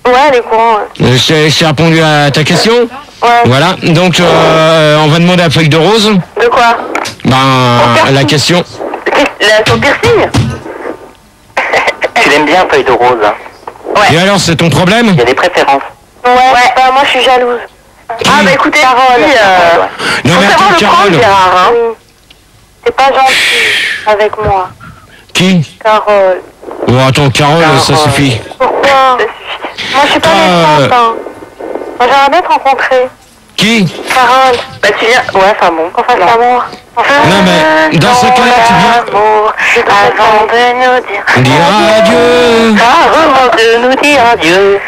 Ouais, les courants. J'ai répondu à ta question. Ouais. Voilà, donc on va demander à Feuille de Rose. De quoi? La question. Ton piercing? Tu l'aimes bien, Feuille de Rose. Hein. Ouais. Et alors, c'est ton problème? Il y a des préférences. Ouais. Bah, moi, je suis jalouse. Ah, bah écoutez, Carole. Non, mais attends, Carole. Gérard, hein. C'est pas gentil avec moi. Qui? Carole. Bon, attends, Carole, ça suffit. Pourquoi? Moi, je suis pas méchante, hein. Moi, j'aimerais bien te rencontrer. Qui? Carole. Bah, tu viens... Ouais, enfin bon. Qu'on fasse l'amour. Non, mais dans ce cas-là, tu viens... Avant de nous dire... Dire adieu. Avant de nous dire adieu.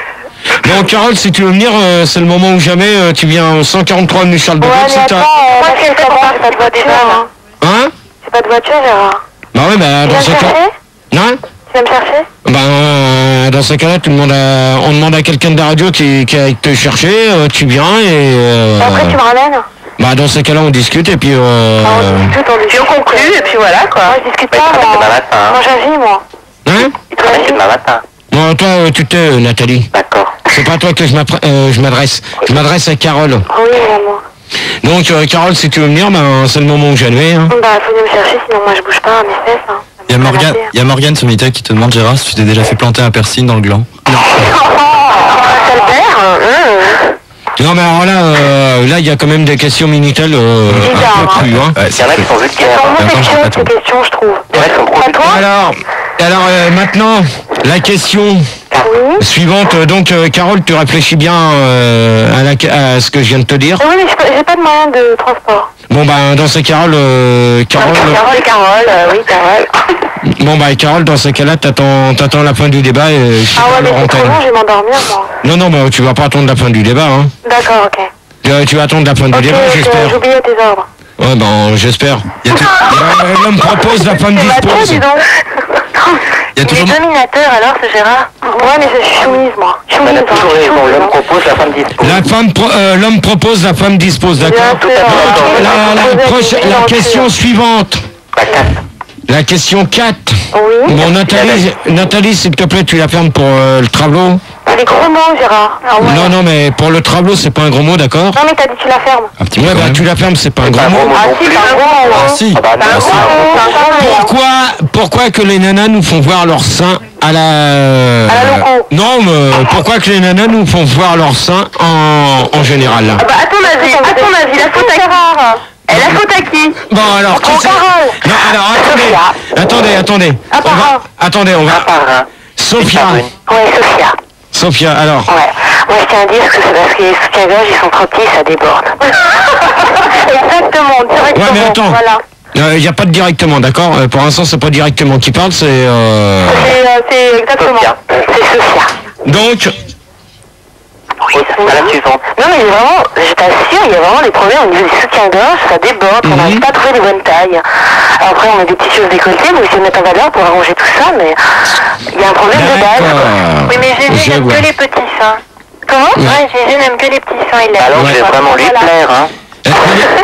Bon, Carole, si tu veux venir, c'est le moment ou jamais. Tu viens au 143 de Charles de Gaulle. Ouais, mais attends, moi, je sais pas, j'ai pas de voiture, hein. Hein? J'ai pas de voiture, Gérard. Bah ouais, bah Tu dans viens ce me cas... chercher? Hein? Tu viens me chercher? Ben, dans ce cas-là, on demande à quelqu'un de la radio qui aille te chercher, tu viens et... Après, tu me ramènes? Bah, dans ces cas-là, on discute et puis... On discute, on conclut, et puis voilà, quoi. Moi, je discute pas, moi, j'agis, moi. Hein? Il travaille demain matin. Bon, toi, tu t'es, Nathalie. D'accord. C'est pas à toi que je m'adresse. Je m'adresse à Carole. Oui, maman. Donc, Carole, si tu veux venir, ben, c'est le moment où j'admets. Hein. Bah, faut venir me chercher, sinon moi, je bouge pas à mes fesses, hein. Il y a Morgane sur Mita qui te demande, Gérard, si tu t'es déjà fait planter un piercing dans le gland. Non, mais alors là, il y a quand même des questions Minitel un peu crues. Hein. Ouais, Il y en a qui sont Elles vulgaires. sont Hein. homosexuelles, ces questions, je trouve. Il y en a qui sont Pas toi? Alors maintenant, la question... Oui. Suivante, donc Carole, tu réfléchis bien à ce que je viens de te dire. Oui, mais j'ai pas de moyen de transport. Bon, bah, dans ces Carole... Carole, oui, Carole. bon, bah, Carole, dans ces cas-là, t'attends la fin du débat et... Ah ouais, mais c'est trop long, je vais m'endormir, moi. Non, non, bah, tu vas pas attendre la fin du débat, hein. D'accord, ok. Tu vas attendre la fin du débat, j'espère. J'ai oublié tes ordres. Ouais, ben, j'espère. L'homme propose la femme dispose. dis donc. Il est dominateur alors, ce Gérard. Ouais, mais je suis soumise, moi. L'homme propose, la femme dispose. L'homme propose, la femme dispose, d'accord. La question suivante. La question 4. Oui. Bon, Nathalie, s'il te plaît, tu la fermes pour le tableau. Les gros mots, Gérard. Ah, ouais. Non, mais pour le tableau, c'est pas un gros mot, d'accord? Non, mais t'as dit tu la fermes. Ouais, bah tu la fermes, c'est pas un gros mot. Ah si, c'est un gros mot. Ah si. Pourquoi que les nanas nous font voir leur sein à la loco? Non, mais pourquoi que les nanas nous font voir leur sein en général là? Ah bah, à ton avis, la faute à Gérard. Elle a faute à qui? Bon, alors, qui c'est? Non, alors, attendez. Attendez, on va... Sophia. Ouais, Sophia. Sophia, alors. Ouais, je tiens à dire que c'est parce que les soutiens-gorge, ils sont trop petits, ça déborde. Exactement, directement. Ouais, mais attends. Voilà. Il n'y a pas de directement, d'accord? Pour l'instant, c'est pas directement qui parle, c'est... C'est exactement. C'est Sophia. Donc... Oui, c'est la suivante. Non, mais vraiment, je t'assure, il y a vraiment des problèmes au niveau des soutiens-gorge, ça déborde, on n'arrive pas à trouver les bonnes tailles. Alors après, on met des petites choses décolletées, vous essayez de mettre en valeur pour arranger tout ça, mais il y a un problème de base. Oui, mais Gégé n'aime que les petits seins. Comment? Ouais, Gégé n'aime que les petits seins, il l'aime. Alors, je vais vraiment lui plaire, hein.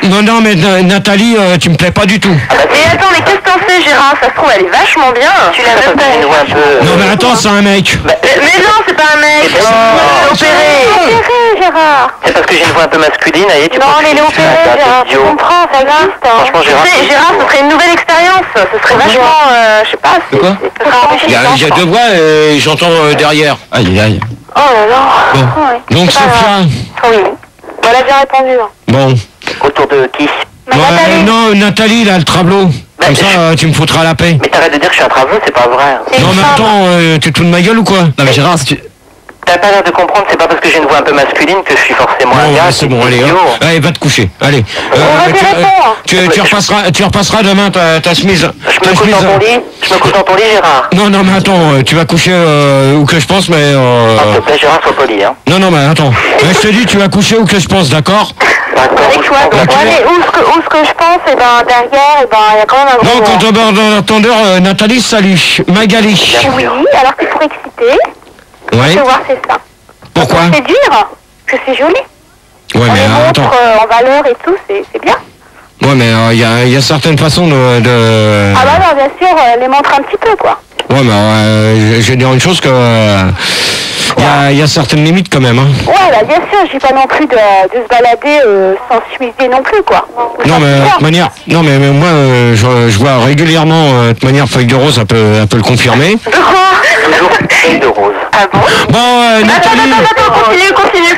Non, mais Nathalie, tu me plais pas du tout. Mais attends, mais qu'est-ce que t'en fais, Gérard? Ça se trouve, elle est vachement bien. Tu l'as même pas. Non, mais attends, c'est un mec. Mais non, c'est pas un mec. Opéré, Gérard. C'est parce que j'ai une voix un peu masculine, allez, tu non, mais il est opéré, Gérard. Tu comprends, ça existe. Franchement, Gérard, ce serait une nouvelle expérience. Ce serait vachement, je sais pas. De quoi? Il y a deux voix et j'entends derrière. Aïe. Oh là là. Bon. Donc, Sophia. Oui. Elle a bien répondu. Bon. Autour de qui? Non, Nathalie, là, le tableau. Comme ça, tu me foutras la paix. Mais t'arrêtes de dire que je suis un travaux, c'est pas vrai. Non, mais attends, tu te fous de ma gueule ou quoi? Non mais Gérard, si tu... T'as pas l'air de comprendre, c'est pas parce que j'ai une voix un peu masculine que je suis forcément un gars. C'est bon, allez, allez, va te coucher. Allez. Tu repasseras demain ta chemise. Je me couche dans ton lit, Gérard. Non, mais attends, tu vas coucher où que je pense, mais... S'il te plaît, Gérard, sois poli, hein. Non, mais attends. Je te dis, tu vas coucher où que je pense, d'accord? Avec toi, mais où ce que je pense, et ben derrière, et ben il y a quand même un gros... Non, quand on va dans l'entendeur, Nathalie, salut. Magali. Oui, alors c'est pour exciter. Ouais. Je veux voir c'est ça. Pourquoi? C'est dur, que c'est joli. Ouais, mais on attends. montre en valeur et tout, c'est bien. Ouais, mais il y a certaines façons de... Ah bah non, bien sûr, les montre un petit peu, quoi. Ouais, mais je vais dire une chose que... Il y a certaines limites quand même, hein. Ouais, bah bien sûr, je dis pas non plus de se balader sans s'huiser non plus, quoi. Non, mais de toute manière... Non, mais moi, je vois régulièrement, de toute manière, Feuille de Rose, elle peut le confirmer. De quoi? Toujours Feuille de Rose. Ah bon? Bon, Nathalie... Attends,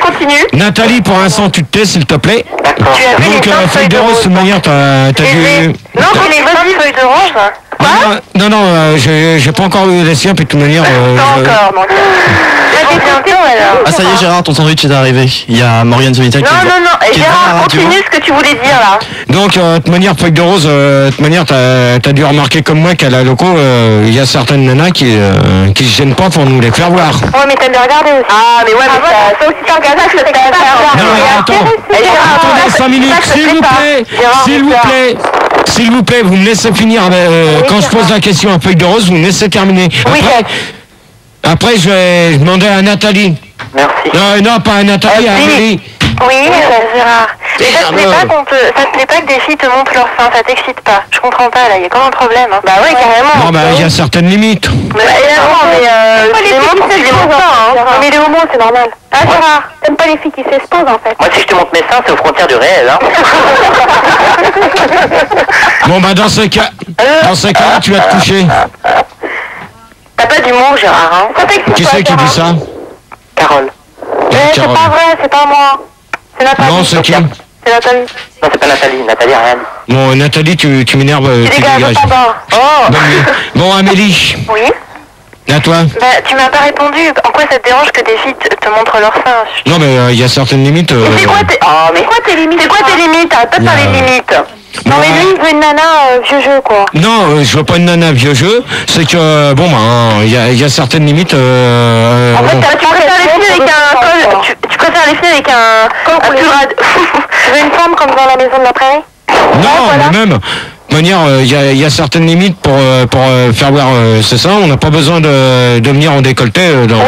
continue. Nathalie, pour l'instant, tu te tais, s'il te plaît. D'accord. Donc, Feuille de Rose, de toute manière, t'as dû... Non, mais les vraies feuilles de rose. Non, j'ai pas encore eu les siens, puis de toute manière... Pas encore, mon Dieu. Ah ça y est Gérard, ton sandwich est arrivé. Il y a Morgane Zomita qui... Non, Gérard, continue ce que tu voulais dire là. Donc, de toute manière, Feuille de Rose, de toute manière, t'as dû remarquer comme moi qu'à la loco, il y a certaines nanas qui se gênent pas pour nous les faire voir. Ouais, mais t'aimes bien regarder aussi. Ah, mais ouais, mais ça aussi t'as regardé, je sais pas. Non, mais attendez 5 minutes, s'il vous plaît, vous me laissez finir. Quand je pose la question à Feuille de Rose, vous me laissez terminer. Après, je vais demander à Nathalie. Merci. Non, pas à Nathalie, à Amélie. Oui, Gérard. Mais ça te plaît pas que des filles te montrent leur sein, ça t'excite pas. Je comprends pas, là, il y a quand même un problème. Hein. Bah ouais, carrément. Non, bah il y a certaines limites. Mais les montres, c'est des montants, hein. Mais les homos, c'est normal. Ah, Gérard, t'aimes pas les filles qui s'exposent, en fait. Moi, si je te montre mes seins, c'est aux frontières du réel, hein. Bon, bah dans ce cas-là, tu vas te coucher. T'as pas d'humour, Gérard, hein. Ça t'excite pas, Qui c'est qui dit ça? Carole. C'est pas vrai, c'est pas moi. C'est Nathalie. Non, c'est qui? C'est Nathalie. Non, c'est pas Nathalie. Nathalie a rien dit. Bon, Nathalie, tu m'énerves, tu dégages. Oh. Bon, Amélie. Oui. À toi. Bah, tu m'as pas répondu. En quoi ça te dérange que des filles te montrent leur sein? Non, mais il y a certaines limites. C'est quoi tes... Oh, mais quoi tes limites? C'est quoi tes limites? Arrête pas de parler de limites. Non, mais lui, il veut une nana vieux jeu, quoi. Non, je veux pas une nana vieux jeu. C'est que, bon, bah, il y a certaines limites. En fait, tu préfères les filles avec un col... Tu préfères les filles avec un pull-rad. Tu veux une femme comme dans la maison de la prairie? Non, voilà. Mais même... De manière, il y a certaines limites pour faire voir c'est ça. On n'a pas besoin de venir en décolleté dans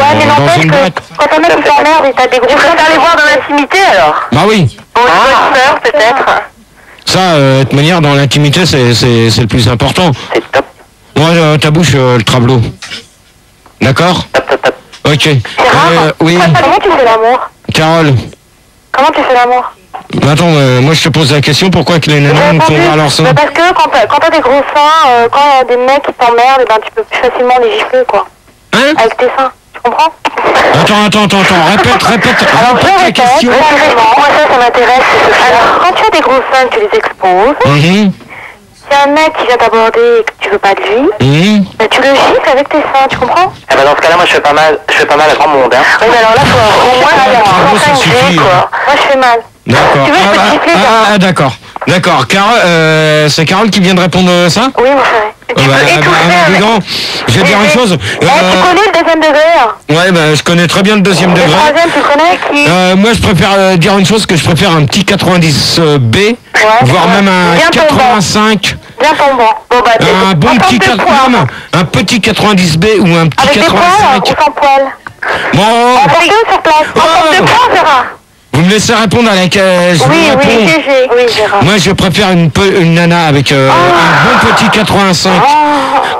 une boîte. Quand un mec t'emmerde et t'as des gros... Tu préfères les voir dans l'intimité, alors? Bah oui. En sœur, peut-être. Ça, de toute manière, dans l'intimité, c'est le plus important. C'est top. Moi, ta bouche, le travelot. D'accord? Top. Ok. Gérard, oui. comment tu fais l'amour? Carole. Comment tu fais l'amour? Attends, moi je te pose la question, pourquoi que les nanas me font voir leur sein? Parce que quand t'as des gros seins, quand il y a des mecs qui t'emmerdent, ben tu peux plus facilement les gifler, quoi. Hein? Avec tes seins, tu comprends? Attends, répète la question. Moi ça m'intéresse. Alors, quand tu as des gros seins, tu les exposes. Si un mec qui vient t'aborder et que tu veux pas de lui, ben tu le gifles avec tes seins, tu comprends? Eh ben dans ce cas-là, moi je fais pas mal à grand monde, hein. Oui, mais alors là, faut au moins avoir 5 G, quoi. Moi je fais mal. D'accord. Tu veux, je peux te gifler, d'accord. Carole, c'est Carole qui vient de répondre ça? Oui, mon chéri. Je vais dire une chose. Tu connais le deuxième degré? Ouais, bah, je connais très bien le deuxième degré. Le troisième, tu connais qui? Moi, je préfère dire une chose, que je préfère un petit 90B, voire même un 85. Bien tombant. Bon, bah, un bon petit 80, un petit 90B ou un petit 85. Avec des poils ou sans poils? Bon. Porte-le sur place. En porte de poils, Gérard. Vous me laissez répondre à laquelle je Oui, Gérard. Moi, je préfère une nana avec un bon petit 85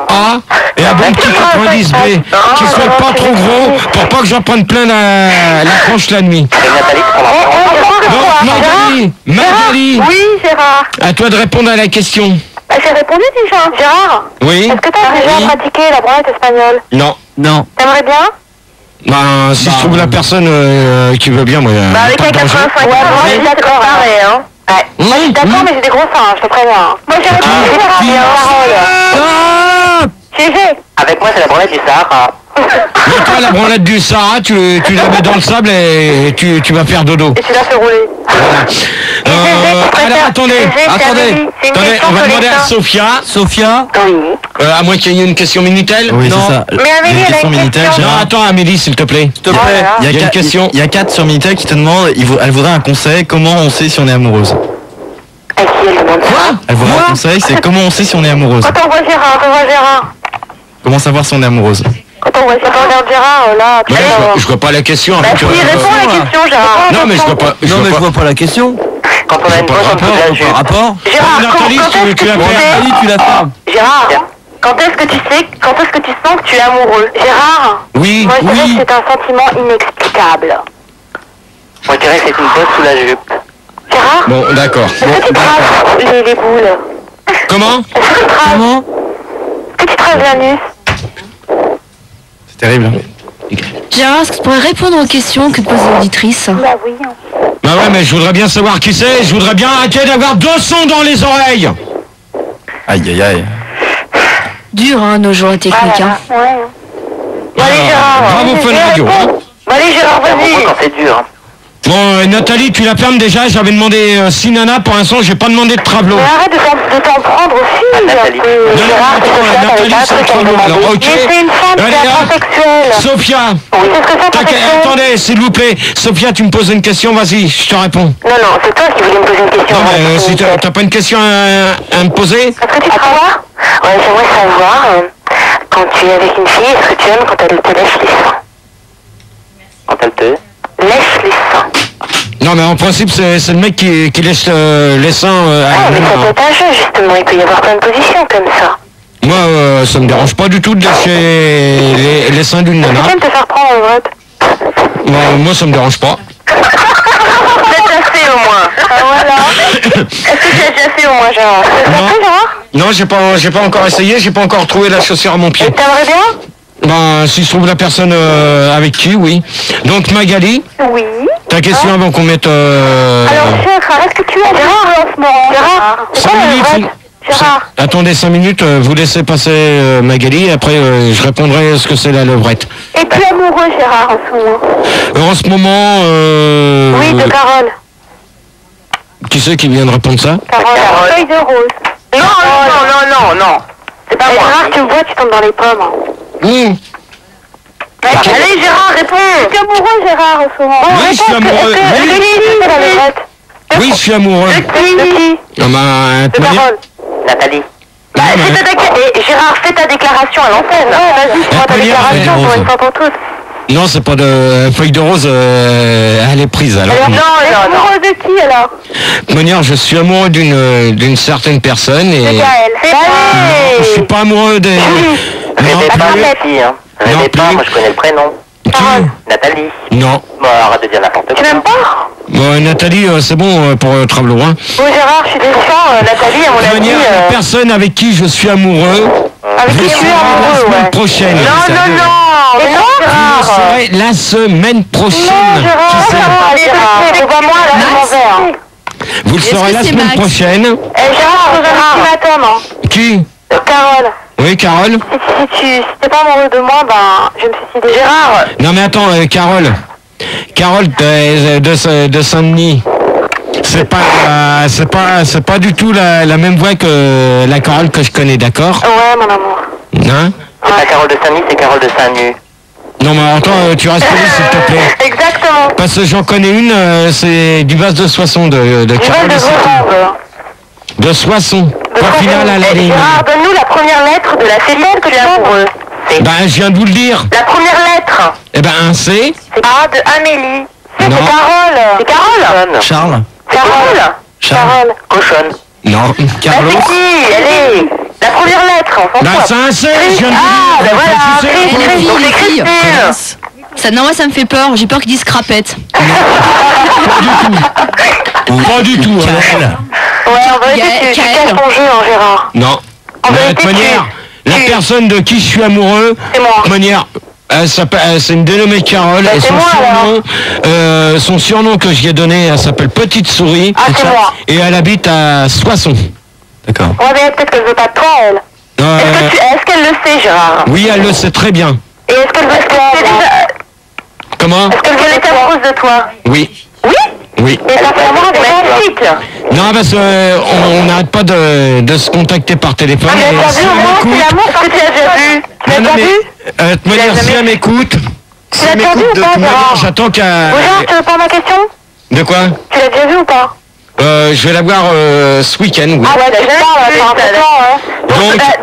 A et un bon petit 90B qui soit pas trop gros pour pas que j'en prenne plein la tronche la nuit. Magali. Oui, Gérard. À toi de répondre à la question. J'ai répondu déjà. Gérard. Oui. Est-ce que tu as déjà pratiqué la branlette espagnole? Non. T'aimerais bien? Ben, si je trouve la personne qui veut bien, moi. Bah, avec un 85, moi je suis d'accord, pareil, hein. Ouais. Moi je suis d'accord, mais j'ai des gros seins, je te préviens. Moi j'ai répondu Gérard. GG. Avec moi, c'est la branlette du Sahara. Mais toi, la branlette du Sahara, tu la mets dans le sable et tu vas faire dodo. Et tu la fais rouler. Alors, attendez, on va demander à Sophia. Oui. À moins qu'il y ait une question Minitel. Oui, c'est ça. Mais Amélie, elle a une question. Non, attends, Amélie, s'il te plaît. S'il te plaît, il y a une question. Il y a 4 sur Minitel qui te demandent, elle voudrait un conseil, comment on sait si on est amoureuse. À qui elle demande ça? Elle voudrait un conseil, c'est comment on sait si on est amoureuse. Quand on voit Gérard, Comment savoir si on est amoureuse. Quand on regarde Gérard, là, tu vas savoir. Je vois pas la question. Bah si, réponds à la question, Gérard. Non, mais je vois pas. Je vois pas la question. Quand on a une brosse, on peut la jupe. Rapport. Gérard, Nathalie, tu l'as fait. Tu l'as fait. Gérard, quand est-ce que tu sens que tu es amoureux? Gérard. Oui. Moi, je dirais que c'est un sentiment inexplicable. Moi, je dirais que c'est une bosse sous la jupe. Gérard? Bon, d'accord. Est-ce que tu traces les boules? Comment? Est-ce que tu traces? Est-ce que tu traces l'anus? C'est terrible. Gérard, est-ce que tu pourrais répondre aux questions que posent les auditrices? Bah oui. Bah ouais, mais je voudrais bien savoir qui c'est. Je voudrais bien arrêter d'avoir 2 sons dans les oreilles. Aïe. Dur, hein, nos jours la technique. Hein. Bon, allez, Gérard. Bravo, Fun Radio. Bon, allez, Gérard, vas-y. Quand c'est dur. Bon, Nathalie, tu la fermes déjà. J'avais demandé 6 nanas. Pour l'instant, j'ai pas demandé de travelot. Mais arrête de t'en prendre aussi. Nathalie. Gérard, Nathalie, c'est le travelot. Alors, ok. Mais c'est une femme qui Allez, est hop. transsexuelle. Sophia. Oui, qu'est-ce que c'est transsexuel? Attendez, s'il vous plaît. Sophia, tu me poses une question. Vas-y, je te réponds. Non, c'est toi qui voulais me poser une question. Non, mais si t'as pas une question à me poser? Est-ce que tu travailles? Ouais, j'aimerais savoir, quand tu es avec une fille, est-ce que tu aimes quand elle te lèche les seins? Quand elle te... Lèche les seins. Non, mais en principe, c'est le mec qui laisse les seins à mais la ça main. peut être un jeu, justement. Il peut y avoir plein de positions comme ça. Moi, ça me dérange pas du tout de lâcher les seins d'une nana. Tu aimes te faire prendre en vote? Moi, ça me dérange pas. T'as déjà fait au moins. Voilà. Est-ce que tu as déjà fait au moins, Gérard? Non, j'ai pas encore essayé, j'ai pas encore trouvé la chaussure à mon pied. Et t'aimerais bien? Ben, si je trouve la personne avec qui, oui. Donc, Magali, Oui. ta question avant qu'on mette... Alors, chef, est-ce que tu as Gérard en ce moment? Gérard, c'est 5 quoi le minutes, vote? Gérard. Attendez 5 minutes, vous laissez passer Magali, après je répondrai à ce que c'est la levrette. Es-tu amoureux, Gérard, en ce moment? En ce moment... Oui, de Carole. Qui c'est qui vient de répondre ça? Carole. Feuille de rose. Non. C'est pas moi. Gérard, tu me vois, tu tombes dans les pommes. Allez, Gérard, réponds. Es-tu amoureux, Gérard, en ce moment? Oui, je suis amoureux. Oui, je suis amoureux. De qui? Ah bah, De Carole. Nathalie. Bah, Gérard, fais ta déclaration à l'antenne. Vas-y, fais ta déclaration pour une fois pour toutes. Non, c'est pas de feuille de rose, elle est prise alors. Non, elle est amoureuse de qui alors? De manière, je suis amoureux d'une certaine personne et... De Gaël. Je suis pas amoureux des... Rêvez pas, plus. les filles. Rêvez pas, plus. moi je connais le prénom. Carole. Nathalie. Non. Bon, arrête de dire n'importe quoi. Tu m'aimes pas? Bon, Nathalie, c'est bon pour travel loin. Bon, Gérard, je suis déçue. Nathalie, à mon De avis... manière, la personne avec qui je suis amoureux, Avec qui je tu serai es la amoureux, semaine ouais. prochaine. Non. Mais non, Je Gérard. serai la semaine prochaine. Non, Qui c'est? Revois-moi là, je m'en vais. Vous le Est-ce saurez que la c'est semaine Max prochaine. Gérard, ultimatum, hein. Qui? Carole, Oui, Carole? si t'es pas amoureux de moi, ben, je vais me suicider. Gérard, Non mais attends, Carole. Carole de Saint-Denis. C'est pas du tout la même voix que la Carole que je connais, d'accord? ouais, mon amour. Hein? C'est pas Carole de Saint-Denis, c'est Carole de Saint-Nu. Non mais attends, tu restes poli s'il te plaît. Exactement. Parce que j'en connais une, c'est du base de Soissons de Du Carole vol de de Saint-Denis. Grenoble. De Soissons. Point final à la ligne. Gérard, donne-nous la première lettre de la cellule que tu es amoureux. C'est Ben je viens de vous le dire. La première lettre. Eh ben un C. C'est A de Amélie. C'est Non. Carole. C'est Carole. Charles. Carole. Charles. Carole. cochonne. Non. Bah, Carlos. c'est qui? Elle est. La première lettre, on s'en Ben fout. c'est un C, je viens de Ah, vous ben dire. voilà, Tu sais, Chris, Les Chris, filles, donc les c'est filles. Christine. Ça, non, moi ça me fait peur. J'ai peur qu'ils disent crapette. Pas du tout. Hein. Kael. Ouais, en vérité, tu Gaël. casses ton jeu, hein, Gérard. Non. En De vérité, toute manière, la personne de qui je suis amoureux, C'est moi. de toute manière, c'est une dénommée Carole, Bah, et c'est son moi, son surnom que je lui ai donné, elle s'appelle Petite Souris, Ah, c'est moi. et elle habite à Soissons. D'accord. Ouais, mais peut-être qu'elle veut pas de toi, elle. Est-ce qu'elle le sait, Gérard? Oui, elle le sait très bien. Et est-ce qu'elle veut Comment? Est-ce qu'elle veut être amoureuse de toi? Oui. Oui? Oui. Et ça fait avoir des magnifiques. Non, parce qu'on n'arrête pas de se contacter par téléphone. Ah, mais et t'as si vu au elle moins, c'est m'écoute- l'amour que tu as déjà vu. Tu l'as Non, non, déjà vu? mais, de toute manière, si elle m'écoute, si l'as elle déjà vu m'écoute, ou de pas, toute manière, Gérard? j'attends qu'elle... Gérard, tu réponds à ma question? De quoi? Tu l'as déjà vu ou pas? Je vais la voir ce week-end, oui. Ah ouais, t'as jamais vu, c'est important, hein.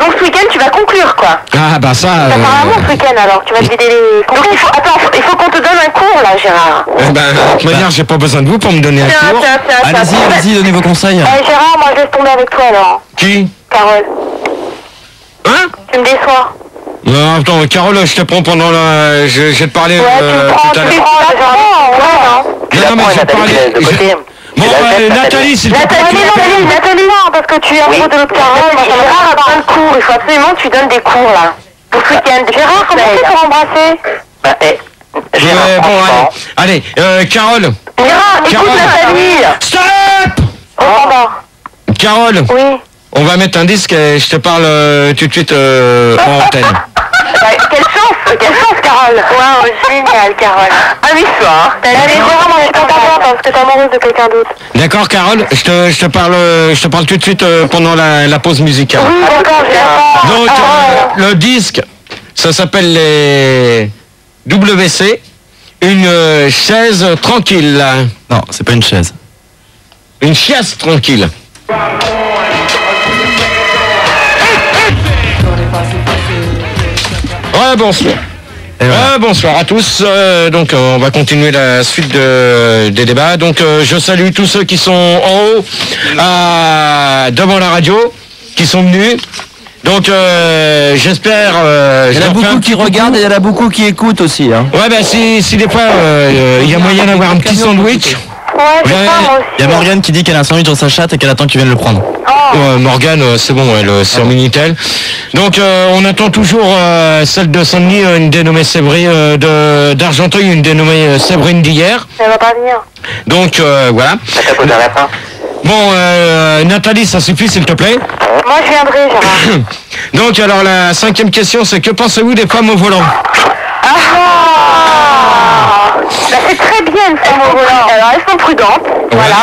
Donc ce week-end, tu vas conclure, quoi. Ah, bah ça... Ça fait un amour ce week-end, alors. Tu vas te vider les... Donc il faut qu'on te donne un cours, là, Gérard. de toute manière, j'ai pas besoin de vous pour me donner un cours. Allez-y, donnez vos conseils. Gérard, moi, je laisse tomber avec toi, alors. Qui? Carole, Hein? tu me déçois. Non, attends, Carole, je te prends pendant la... Je vais te parler Ouais, tu me prends, tout à tu me l'heure. prends, Gérard. Non, mais je vais te Nathalie, parler... de côté. Bon, Nathalie, s'il te plaît, tu m'appelles. Nathalie, non, parce que tu es amoureux de l'autre Carole. Gérard a besoin de cours. Il faut absolument que tu donnes des cours, là. Pour ce week-end. Gérard, comment tu fais pour embrasser? Bah, Gérard, Bon, franchement. allez, Carole. Gérard, écoute Carole. Nathalie. Stop! On s'en va. Carole, Oui. on va mettre un disque et je te parle tout de suite en antenne. Quelle chance, Carole. Wow, génial, Carole. Amuse-toi. Allez, Gérard, moi, je t'entends pas parce que t'es amoureuse de quelqu'un d'autre. D'accord, Carole, je te parle tout de suite pendant la pause musicale. Oui, d'accord, je Donc, le disque, ça s'appelle les WC, une chaise tranquille. Non, c'est pas une chaise. Une chaise tranquille. Ouais, bonsoir. Et voilà. Bonsoir à tous. Donc on va continuer la suite des débats. Donc je salue tous ceux qui sont en haut devant la radio, qui sont venus. Donc j'espère... Il y en a beaucoup qui regardent et il y en a beaucoup qui écoutent aussi. Hein. Ouais, bah si des fois il y a moyen d'avoir un petit sandwich. Ouais, c'est Ouais, ça, moi aussi. Il y a Morgane qui dit qu'elle a un sandwich dans sa chatte et qu'elle attend que tu viennes le prendre. Morgane, c'est bon, elle c'est en Minitel. Donc on attend toujours celle de Saint-Denis, une dénommée Séverine, d'Argenteuil, une dénommée Séverine d'hier. Elle va pas venir. Donc voilà. Ça tape à la fin. Bon, Nathalie, ça suffit, s'il te plaît. Moi, je viendrai, Gérard. Donc, alors, la 5e question, c'est que pensez-vous des femmes au volant? Bah, c'est très bien une femme au volant. Alors, elles sont prudentes. Voilà.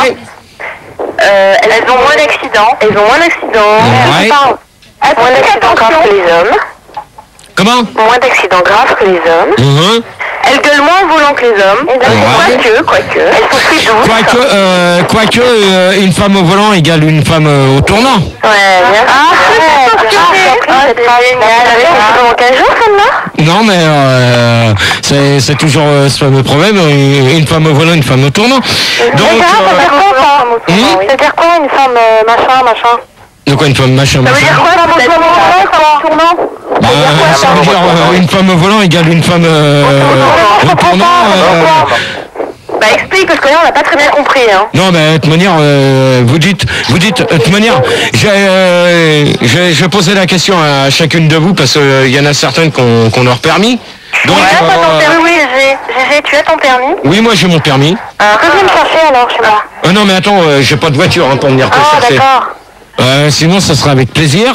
Elles ont moins d'accidents. Elles ont moins d'accidents. Ouais. Elles ont moins d'accidents graves que les hommes. Comment? Moins d'accidents graves que les hommes. Elles gueulent moins au volant que les hommes. Quoique. Elles sont plus douces. Quoique, une femme au volant égale une femme au tournant. Ouais, bien sûr. Elle avait fait pendant 15 jours, celle-là? Non, mais c'est toujours ce fameux problème, une femme au volant, une femme au tournant. Donc, c'est-à-dire quoi, une femme machin? de quoi une femme machin? Ça veut dire quoi, femme au tournant? Ça veut dire une femme au volant égale une femme au tournant. Bah explique, parce que là on n'a pas très bien compris. Hein. Non, mais de toute manière, vous dites, de toute manière, je posais la question à chacune de vous parce qu'il y en a certaines qu'on leur permis. Donc, oui, Gégé, tu as ton permis? Oui, moi j'ai mon permis. Viens me chercher alors, je sais pas. Non, mais attends, j'ai pas de voiture pour venir te chercher. D'accord. Sinon, ça sera avec plaisir.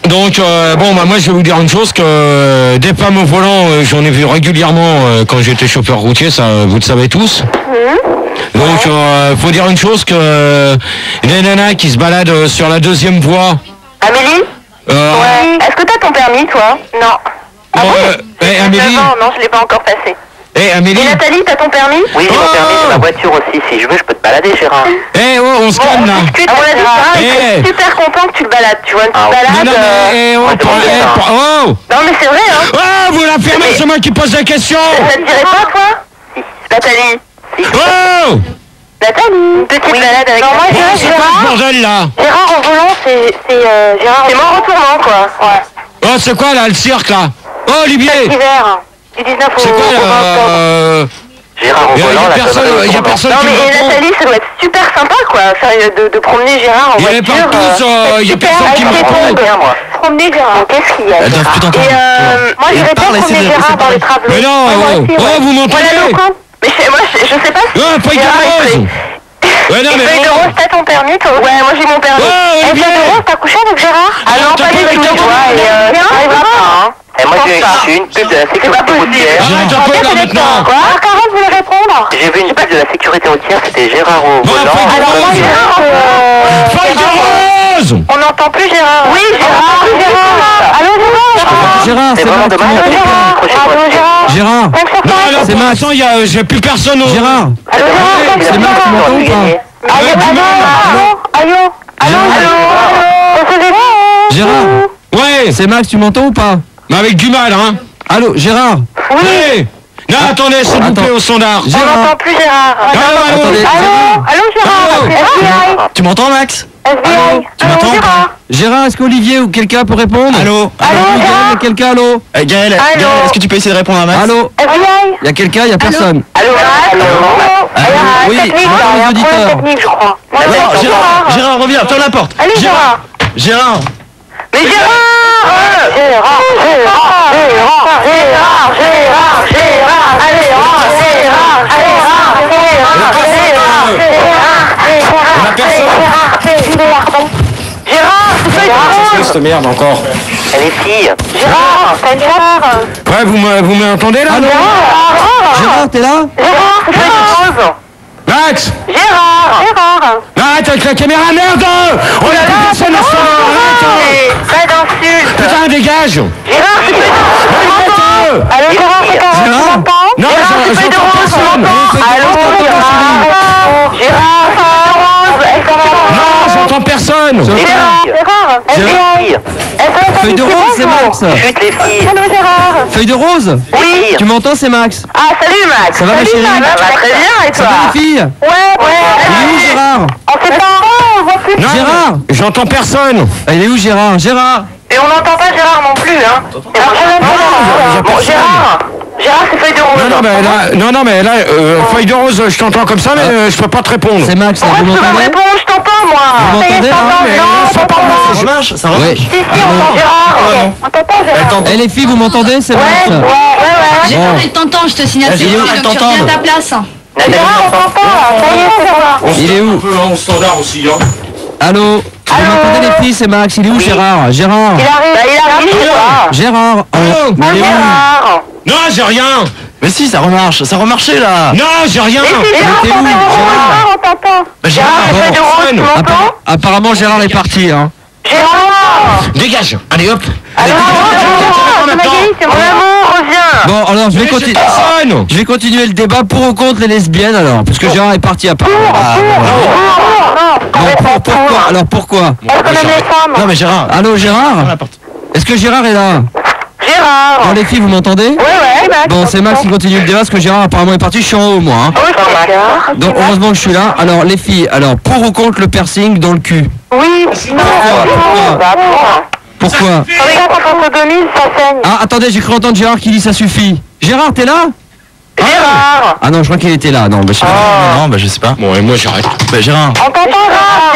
Donc, moi je vais vous dire une chose, que des femmes au volant, j'en ai vu régulièrement quand j'étais chauffeur routier, ça vous le savez tous. Donc, faut dire une chose, que les nanas qui se baladent sur la 2e voie... Amélie? Ouais. Est-ce que t'as ton permis, toi? Non. Amélie? Non, je l'ai pas encore passé. Amélie? Et Nathalie, t'as ton permis? Oui, j'ai mon permis, j'ai ma voiture aussi. Si je veux, je peux te balader, Gérard. On se calme là. À mon avis, je suis super content que tu le balades. Tu vois, une petite balade. Non, mais c'est vrai, hein. Oh, vous la fermez, c'est moi qui pose la question. Ça te dirait pas, toi? Nathalie. Oh! Nathalie, une petite balade avec... Non, moi, c'est quoi ce bordel là? Gérard au volant, c'est Gérard... C'est moi en retournant, quoi. Ouais. Oh, c'est quoi là, le cirque là? Oh, Olivier! Hiver, du 19 au 20 octobre. Gérard au volant, il y a personne non, qui mais me répond. Nathalie, ça doit être super sympa, quoi, de promener Gérard en voiture. Il y a personne qui me répond. Promener Gérard, qu'est-ce qu'il y a? Elle doit plus t'entendre. Moi, je vais pas promener Gérard dans les travelers. Mais non, vous m'entendez? Mais moi, je sais pas si... feuille de rose! Ouais, non, mais feuille de rose, t'as ton permis, toi? Ouais, moi j'ai mon permis. Feuille de rose, t'as couché avec Gérard? Ah non, pas du tout, tu vois, et ça arrivera pas, hein. Et moi, j'ai eu une pub de la sécurité routière. Arrête un peu là maintenant. Quoi? Carole voulait répondre? J'ai vu une pub de la sécurité routière, c'était Gérard au volant. Alors moi, Gérard... Feuille de rose! On n'entend plus Gérard. Oui, Gérard. Allô, Gérard? Gérard, C'est c'est vraiment Max. dommage. Allô, Gérard? Gérard, Non, là, c'est pour Max. l'instant, j'ai plus personne au... Gérard, Allô, Gérard? c'est Max, tu m'entends ou pas? Allô? Gérard, Ouais, c'est Max, tu m'entends ou pas? mais avec du mal, hein. Allô, Gérard? Oui. Non, attendez, s'il vous plaît, au standard. On n'entend plus Gérard. Attendez, Allô, Gérard? FBI? tu m'entends, Max? FBI? Tu m'entends ou pas? Gérard, est-ce qu'Olivier ou quelqu'un peut répondre? Allô? Gaël, quelqu'un, allô? Gaël, est-ce que tu peux essayer de répondre à Max? Allô? FBI? Il y a quelqu'un, il y a personne. Allô? Oui, Technique, j'entends les il y a un auditeurs. problème technique, je crois. Gérard, reviens, ferme la porte. Allez, Gérard. Gérard. Mais Gérard! Cette merde encore. Elle est fille. Gérard, t'as une Gérard? Ouais, vous m'entendez là? Gérard, t'es là? Gérard! Max! Gérard! Arrête avec la caméra, merde! On a plus personne à ce arrête! Pas d'insulte! Putain, dégage! Gérard, tu peux... Allô, Gérard, tu m'entends? Non, Gérard, tu peux de rose, tu m'entends? Allô, Gérard? Gérard, Non, j'entends personne! Gérard, FBI. Feuille de rose, c'est Max. Chut, les filles. Allô, Gérard? Feuille de rose? Oui. Tu m'entends, c'est Max. Ah, salut, Max. Ça va, ma Salut, chérie? Max. Ça va très bien, et Ça toi? va, les filles? Ouais. Il est où, Gérard? On sait pas, on voit plus. Non, Gérard? J'entends personne! Il est où, Gérard? Gérard? Et on n'entend pas Gérard non plus, hein. Bon, Gérard, c'est feuille de rose. Non, mais là, feuille de rose, je t'entends comme ça, mais je peux pas te répondre. C'est Max, là, Pourquoi vous tu peux me m'entendez? répondre? Je t'entends, moi. Vous Ça y est, m'entendez, je t'entends. hein? Mais Non, ça on t'entend. Ça remarche? Ça remarche? Oui. Si, on entend Gérard. On t'entend, Gérard. Eh, les filles, vous m'entendez? C'est Max. Ouais. Gérard, il t'entend, je te signale. Elle C'est dit, lui, elle donc tu t'entend. reviens à ta place. Gérard, on t'entend là. Ça y est, c'est bon. Il est où? Un peu en standard aussi, hein. Allô? Vous m'entendez les filles, c'est Max. Il est où Gérard? Gérard? Il arrive, je sais pas. Gérard? Mais il est où? Gérard. Non, j'ai rien. Mais si, ça remarche, ça remarchait là. Non, j'ai rien. Gérard, t'es où, on t'entend. Bah, Gérard, essaie de rose, tu m'entends? Apparemment Gérard est parti, hein. Gérard. Dégage. Allez, hop. C'est Magali, c'est mon amour, reviens. Bon, alors je vais continuer. Personne. Je vais continuer le débat pour ou contre les lesbiennes alors, parce que Gérard est parti apparemment. Bon, pourquoi? Alors pourquoi? Parce qu'on aime les femmes. Non mais Gérard. Allô Gérard? Est-ce que Gérard est là? Gérard. Bon les filles, vous m'entendez? Ouais, Max. Bon, c'est Max qui continue le débat parce que Gérard apparemment est parti, je suis en haut moi. Hein. Oui, Gérard. Donc heureusement que je suis là. Alors les filles, alors pour ou contre le piercing dans le cul? Oui. Pourquoi? Regarde quand on se domine, ça saigne. Ah attendez, j'ai cru entendre Gérard qui dit ça suffit. Gérard, t'es là? Gérard. Ah non, je crois qu'il était là. Non, bah, je sais pas. Non, bah je sais pas. Bon, et moi j'arrête. Bah Gérard. On t'entend, Gérard.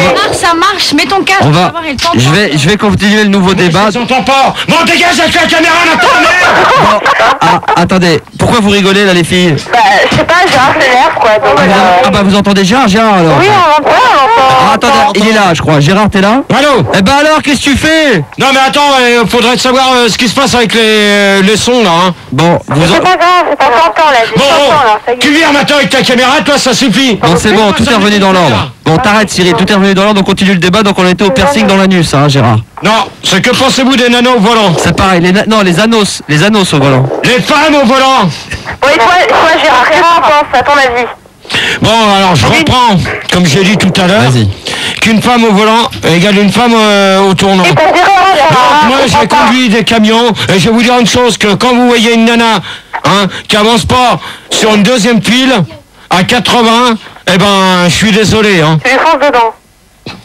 Gérard, ça marche, mets ton casque. On va. pour savoir, il t'entend. Je vais continuer le nouveau débat. Je t'entends pas. Bon, dégage avec la caméra, maintenant, merde. Ah, attendez, pourquoi vous rigolez là les filles? Bah, je sais pas, Gérard s'énerve quoi. Donc, Ah bah vous entendez Gérard alors? oui, on entend. Ah, attendez, il est là je crois. Gérard, t'es là? Allô. Eh ben alors, qu'est-ce que tu fais? Non, mais attends, faudrait savoir ce qui se passe avec les sons, là, hein. Bon, C'est pas grave, c'est pas t'entends là. Bon, T'entends là, ça y est. tu viens maintenant avec ta caméra, toi, ça suffit. bon c'est bon, tout est revenu dans l'ordre. Bon, t'arrêtes Cyril, tout est revenu dans l'ordre, on continue le débat, donc on était au piercing dans l'anus, hein Gérard. Non, c'est que pensez-vous des nanos au volant? C'est pareil, non, les anos au volant. Les femmes au volant. Bon, et toi, Gérard, qu'est-ce que t'en penses, à ton avis? Bon, alors je reprends, comme j'ai dit tout à l'heure, Vas-y. qu'une femme au volant égale une femme au tournant. Et t'as Gérard, Donc, moi, on j'ai t'entend. conduit des camions et je vais vous dire une chose, que quand vous voyez une nana qui avance pas sur une deuxième file à 80, eh ben, je suis désolé. Hein. Tu lui fonces dedans.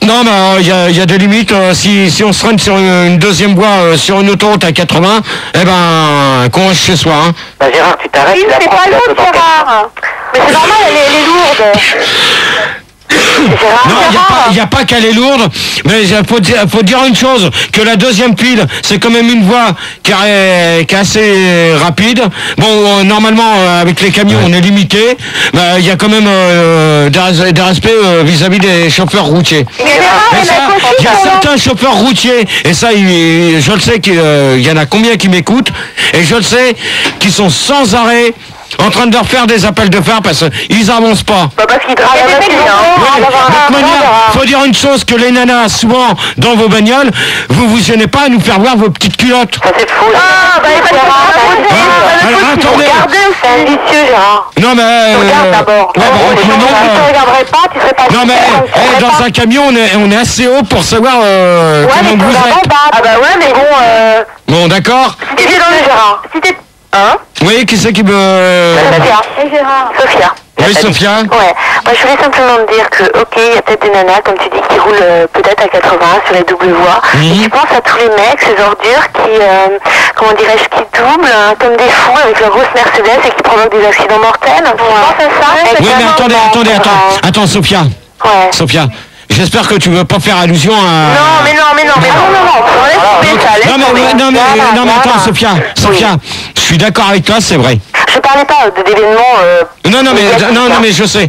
Non, mais il y a des limites. Si on se traîne sur une deuxième voie sur une autoroute à 80, eh ben, qu'on reste chez soi. Hein. Bah Gérard, tu t'arrêtes, Oui, tu la c'est prends, pas tu la lourd, fais dans Gérard. Mais c'est normal, elle est lourde. Gérard, Non, il n'y a pas qu'elle est lourde, mais il faut dire une chose, que la deuxième pile, c'est quand même une voie qui est assez rapide. Bon, normalement, avec les camions, on est limité, mais il y a quand même des respects vis-à-vis des chauffeurs routiers. Mais Gérard, Et elle ça, a coché il y a son nom. certains chauffeurs routiers, et ça, je le sais qu'il y en a combien qui m'écoutent, et je le sais, qui sont sans arrêt en train de leur faire des appels de phare parce qu'ils avancent pas. Bah parce qu'il travaille à la fille, hein. Ouais, On va avoir de un toute manière, Gérard. faut dire une chose, que les nanas, souvent, dans vos bagnoles, vous gênez pas à nous faire voir vos petites culottes. Ça c'est faux. Ah, bah il va Alors, attendez. Regardez aussi. C'est vicieux, Gérard. Non mais... Regarde d'abord. ouais, bon, Si tu maintenant, ne regarderais pas, tu serais pas non mais, dans un camion, on est assez haut pour savoir Ouais, mais comment vous tu êtes. Ah bah ouais, mais bon, Bon, d'accord. si t'es dans le Gérard. Si t'es... Hein? Oui, qui c'est qui me... Sophia. Et Gérard. Sophia. Oui, Sophia. Ouais, moi je voulais simplement te dire que, ok, il y a peut-être des nanas, comme tu dis, qui roulent peut-être à 80 sur les doubles voies. Et je pense à tous les mecs, ces ordures qui, comment dirais-je, qui doublent comme des fous avec leur grosse Mercedes et qui provoquent des accidents mortels. Je pense à ça. Oui, mais attends, Sophia. Ouais. Sophia, j'espère que tu veux pas faire allusion à... Non, mais non. Non, mais attends, Sophia, je suis d'accord avec toi, c'est vrai. Je parlais pas d'événements... Non, mais je sais,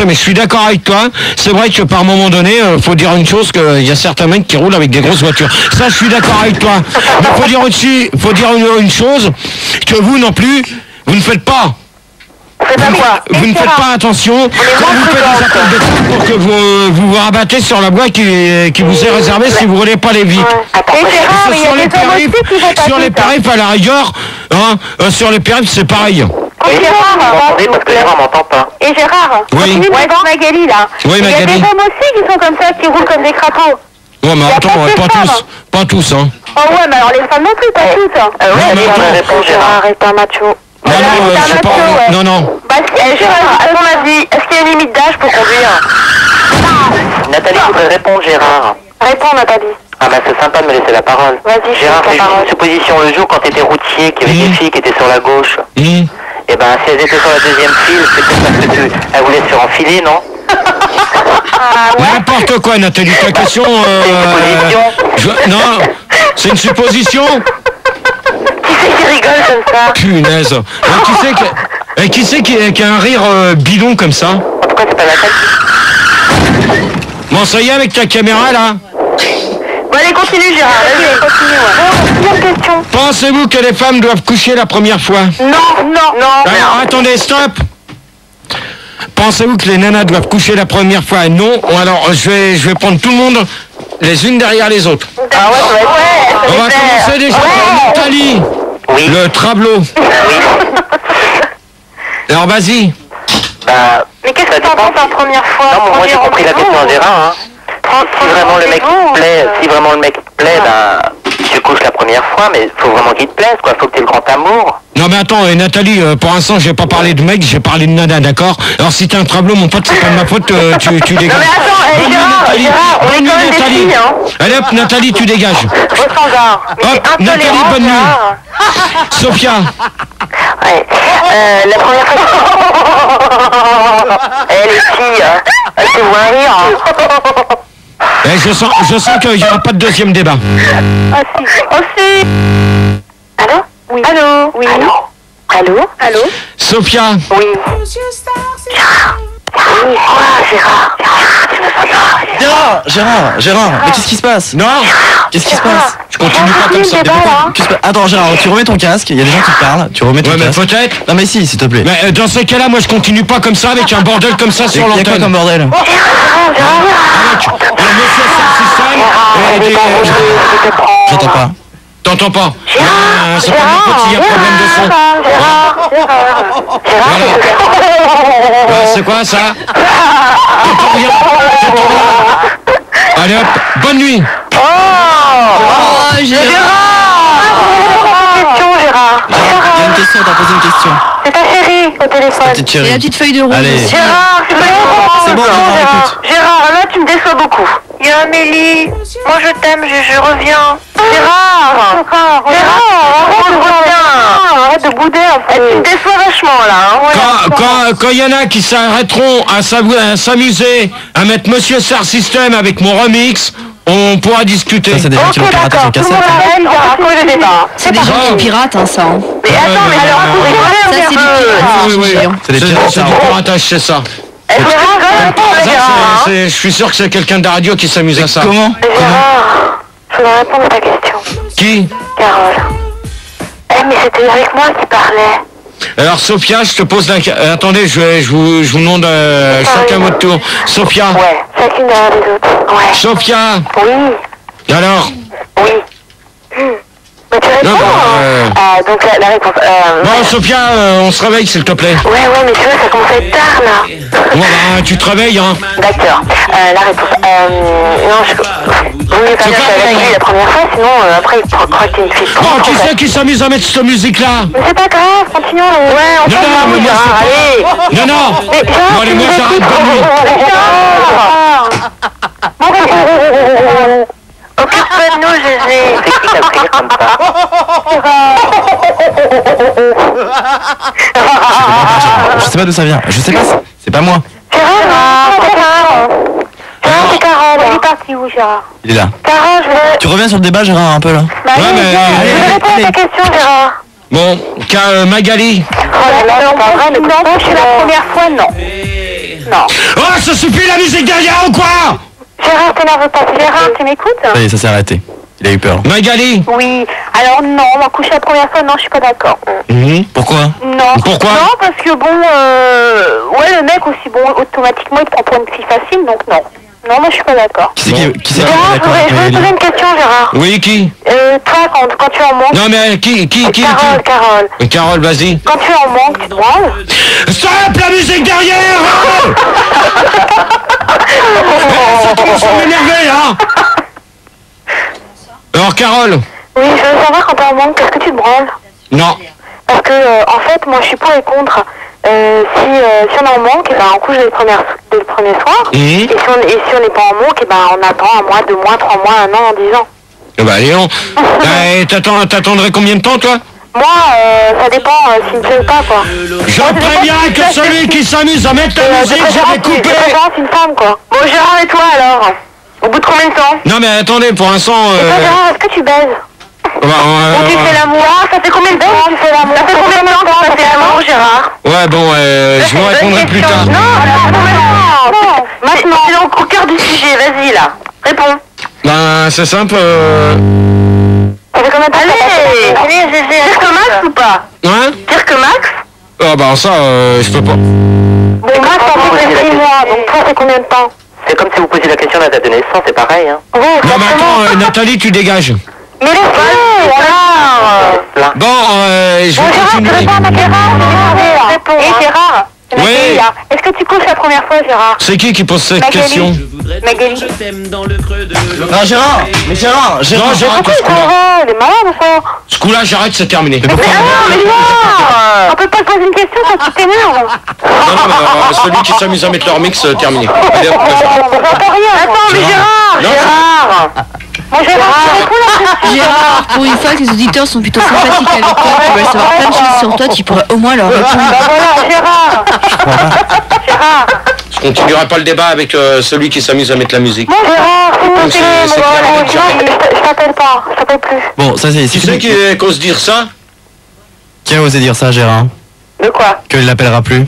mais je suis d'accord avec toi. C'est vrai que par moment donné, faut dire une chose, qu'il y a certains mecs qui roulent avec des grosses voitures. Ça, je suis d'accord avec toi. Mais faut dire aussi, une chose, que vous non plus, vous ne faites pas. Vous ne faites pas attention quand vous faites des appels de phare pour que vous rabattez sur la voie qui vous est réservée si vous roulez pas les vite. mais il y a des hommes aussi qui vont pas Sur les vite, hein. périphes, à la rigueur, sur les périphes, c'est pareil. Et Vous m'entendez parce que Gérard m'entend pas. Et Gérard, Oui. continue devant Magali là. Oui, Il y a Magali. des hommes aussi qui sont comme ça, qui roulent comme des crapauds. Ouais, mais Y a attends, pas que pas les femmes. tous. Pas tous, hein. Oh ouais, mais alors les femmes non plus, pas toutes. Ouais, Non, mais attends. réponds Gérard. Est un macho. Non, non, je sais pas. Non. Bah si, Gérard, à ton avis, est-ce qu'il y a une limite d'âge pour conduire? Nathalie voudrait répondre Gérard. Réponds Nathalie. Ah bah c'est sympa de me laisser la parole. Vas-y, Gérard, je te fais la parole. une supposition le jour quand t'étais routier, qu'il y avait des filles qui étaient sur la gauche. Et ben si elles étaient sur la deuxième file, c'est peut-être parce que elles voulaient se renfiler, non? N'importe quoi, Nathalie, ta question... Non, c'est une supposition. Qui c'est qui rigole comme ça? Punaise. Tu sais que... Et qui c'est qui a un rire bidon comme ça? Pourquoi c'est pas Nathalie? Bon, ça y est avec ta caméra là. Bon, allez, continue, Gérard. Vas-y, continue, ouais. Deuxième question. Pensez-vous que les femmes doivent coucher la première fois? Non. Alors, attendez, stop. Pensez-vous que les nanas doivent coucher la première fois? Non. Alors, je vais prendre tout le monde les unes derrière les autres. Ah ouais, ça va être... On va commencer déjà par Nathalie. Oui. Le tableau. Oui. Alors, vas-y. Bah, Mais qu'est-ce que t'en penses la première fois? non, moi j'ai compris la question Gérard. Hein. Si vraiment le mec te plaît, bah, tu couches la première fois, mais faut vraiment qu'il te plaise, quoi. Faut que t'aies le grand amour. Non mais attends, Nathalie, pour l'instant j'ai pas parlé de mec, j'ai parlé de nana, d'accord? Alors si t'as un tableau, mon pote, c'est pas de ma faute, tu dégages. Non mais attends, Bonne nuit, Nathalie. Gérard, on est Bonne nuit, quand même des Nathalie. filles, hein. Allez hop, Nathalie, tu dégages. Au standard. Mais Hop, c'est Nathalie, intolérant, bonne nuit. Gérard. Sophia. Ouais. La première fois... les filles, elles se voient rire. Je sens qu'il n'y aura pas de deuxième débat. Ah si. Oh si. Allô? Oui. Allô? Oui. Allô? Sophia. Oui. Gérard. Oui, quoi, Gérard? Tu me sens pas? Gérard, mais qu'est-ce qui se passe? Non. Qu'est-ce qui se passe? Je continue pas comme ça. Attends, Gérard, tu remets ton casque, il y a des gens qui te parlent, tu remets ton Ouais, mais casque. peut-être. Non mais si, s'il te plaît. Mais dans ces cas-là, moi je continue pas comme ça avec un bordel comme ça sur Il y a quoi l'antenne. comme bordel? Avec le monsieur System et des... J'entends pas. T'entends pas? C'est pas mon petit, il y a problème de son. Voilà. C'est quoi ça? J'entends rien. Allez hop, bonne nuit. Oh, Gérard. Gérard. Il y a une question, t'as posé une question. C'est ta chérie au téléphone. Petite Et la chérie. petite feuille de route. Allez. Gérard, C'est bon, Gérard, écoute. Gérard, là tu me déçois beaucoup. Il y a Amélie. Moi je t'aime, je reviens. Gérard, reviens. Arrête de bouder un peu. Tu me déçois vachement là. Quand il y en a qui s'arrêteront à s'amuser, à mettre Monsieur Star System avec mon remix, on pourra discuter. Ça, c'est des gens qui vont pirater sur Tout le cassette. monde arrête, on raconte le débat. C'est des gens qui piratent, hein, ça. Hein. Mais attends, mais alors, vous rigolez, Ça, c'est du Oui, piratage. C'est des C'est pirates, du ça. piratage, c'est ça. Gérard, Je suis sûr que c'est quelqu'un de la radio qui s'amuse à ça. Comment? Gérard, je voudrais répondre à ta question. Qui? Carole. Mais c'était avec moi qui parlait. Alors Sophia, je te pose la... attendez, je vous demande chacun votre tour. Sophia. Ouais, chacune derrière les autres. Ouais. Sophia. Oui. Alors? Oui. Mais tu réponds, Non, bah, donc la réponse... Bon, Sophia, on se réveille, s'il te plaît. Ouais, mais tu vois, ça commence à être tard, là. Bon, bah, tu te réveilles, hein. D'accord. La réponse... non, je... Oui, pas que avec lui la première fois, sinon, après, il croit que t'es une fille. Bon, qui c'est qui s'amuse à mettre cette musique-là? Mais c'est pas grave, continuons. Ouais, on Non, s'en non, fout, mais moi, Gérard, c'est pas... allez. Non. Mais Gérard, Bon, allez, moi, tu j'arrête, bonne nuit. Occupe-toi de nous, Gégé. C'est qui qui a pris comme ça? Je sais pas d'où ça vient. Je sais pas, c'est pas moi. Gérard, c'est Carole. Il est parti où, Gérard? Il est là. Carole, je veux... Tu reviens sur le débat, Gérard, un peu là. Bah, Ouais, mais- je vais répondre à ta question, Gérard. Bon, Magali. Oh là là, c'est pas vrai, mais non, je suis la première fois, non. Non. Oh, ça suffit la musique derrière ou quoi? Gérard, t'énerve pas. Gérard, tu m'écoutes? Ça y est, ça s'est arrêté. Il a eu peur. Magali. Oui. Alors non, on va coucher la première fois, non, je suis pas d'accord. Pourquoi? Non. Pourquoi? Non, parce que bon, ouais, le mec aussi, bon, automatiquement, il te prend pour une fille facile, donc non. Non, moi, je suis pas d'accord. Qui c'est qui est Gérard, d'accord je voulais te poser une question, Gérard. Oui, qui? Toi, quand tu en manques... Non, mais qui? Carole. Carole, vas-y. Quand tu en manques, tu te branles? Stop la musique derrière! Ça commence à m'énerver, hein! Alors, Carole? Oui, je veux savoir, quand tu en manques, qu'est-ce que tu te branles? Non. Parce que, en fait, moi, je suis pour et contre. Si on en manque, et ben, on couche dès le premier soir. Et si on n'est pas en manque, et ben, on attend 1 mois, 2 mois, 3 mois, 1 an, 10 ans. Bah, Léon. T'attendrais combien de temps, toi? Moi, ça dépend s'il me plaît pas, quoi. Je préviens que celui qui s'amuse à mettre la musique, je vais couper. De préférence, une femme, quoi. Bon, Gérard, et toi, alors? Au bout de combien de temps? Non, mais attendez, pour l'instant... Et toi, Gérard, est-ce que tu baises? Ou tu fais l'amour? Ça fait combien de temps tu fais l'amour? Ça fait combien de temps que tu fais l'amour, Gérard? Gérard. Ouais, bon, je vous répondrai plus tard. Non. Maintenant, c'est au cœur du sujet. Vas-y, là. Réponds. Ben, c'est simple. Ça fait combien de temps? Allez, Gégé. Pire que Max ou pas? Hein? Pire que Max? Ah, ben, ça, je peux pas. Bon, Max, on fait 6 mois. Donc, toi, c'est combien de temps? C'est comme si vous posiez la question de la date de naissance, c'est pareil, hein. Oui, Non, mais attends, Nathalie, tu dégages. Mais laisse-le, Gérard. Bon, je vais Gérard, tu continuer. réponds à Gérard. Réponds. Et Gérard, Oui. est-ce que tu couches la première fois, Gérard? C'est qui pose cette Magali. question? Magali. Non, Gérard. Mais Gérard. Non, Gérard. j'arrête ce coup-là. Gérard, il est malade ou quoi? Ce coup-là, j'arrête, c'est terminé. Mais non, on peut pas te poser une question quand tu t'énerves. Non, mais celui qui s'amuse à mettre leur mix, terminé. Allez, hop, J'entends rien. Attends, mais Gérard. Non. Gérard. Bon, Gérard, tu réponds la question. Gérard, pour une fois que les auditeurs sont plutôt sympathiques avec toi, tu veulent savoir plein de choses sur toi, tu pourrais au moins leur répondre. Bah voilà, Gérard. Gérard. Je continuerai pas le débat avec celui qui s'amuse à mettre la musique. Bon, Gérard, C'est clair, je t'appelle pas, je t'appelle plus. Bon, ça c'est. Tu sais qui ose dire ça? Qui a osé dire ça, Gérard? De quoi? Qu'il l'appellera plus.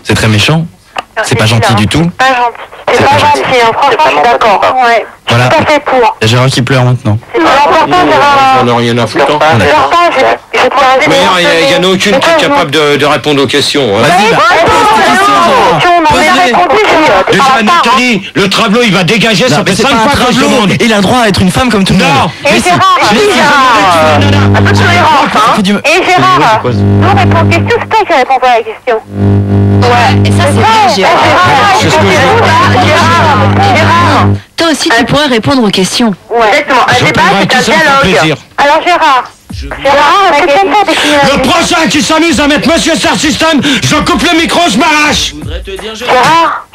C'est très méchant. C'est pas gentil du tout. Pas gentil. C'est pas gentil, hein. Franchement, je suis d'accord. Ouais. Je suis Voilà. tout à fait pour. Il y a Gérard qui pleure maintenant. C'est pas l'important, Gérard. On n'a rien à foutre. Hein. Je pleure pas, je te raser. Mais il y en a aucune qui est capable de répondre aux questions. Hein. Vas-y, bah, Déjà, Nathalie, le tableau, il va dégager, ça fait 5 fois que je demande. Il a le droit à être une femme comme tout le monde. Non. Et Gérard, un peu de tolérance, hein. Et Gérard, nous répond aux questions, c'est toi qui réponds pas à la question. Ouais, et ça c'est vrai, Gérard. C'est ce que je Gérard. Toi aussi tu pourrais répondre aux questions. Ouais. Exactement, un Je débat, répondrai c'est un tout ça, ça me fait dialogue. plaisir. Alors Gérard, est-ce que tu aimes pas définir la Le vie? prochain qui s'amuse à mettre Monsieur Star System, je coupe le micro, je m'arrache. Gérard,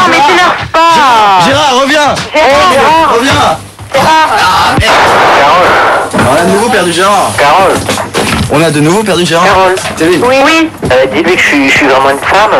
mais t'énerve pas. Gérard, reviens. Gérard, Reviens. On a de nouveau perdu Gérard. Carole, On a de nouveau perdu Gérard. Carole, Céline. oui. dis-lui que je suis vraiment une femme,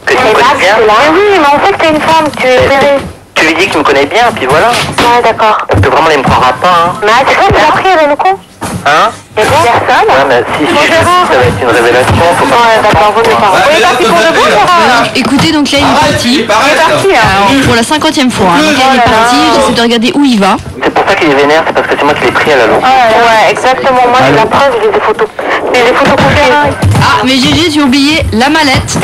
que tu Et me Max, connais bien. c'est là. Mais oui, mais on sait que t'es une femme, tu es libérée. Tu lui dis que tu me connais bien, puis voilà. Ouais, d'accord. Parce que vraiment, il me croira pas, hein. Max, c'est quoi, tu l'as pris avec le con? Hein? Y'a personne? Ouais, mais si je dis, ça va être une révélation, faut pas... Ouais, d'accord, vaut mieux pas. On est parti pour de bon, Gérard. Écoutez, donc là il est parti. Parti, hein. Alors, pour la 50e fois. Hein. Donc là il est parti, j'essaie de regarder où il va. C'est pour ça qu'il est vénère, c'est parce que c'est moi qui l'ai pris à la loupe. Ouais, exactement. Moi, j'ai la preuve, j'ai des photos. J'ai des photos complètes. Ah, mais GG, tu as oublié la mallette.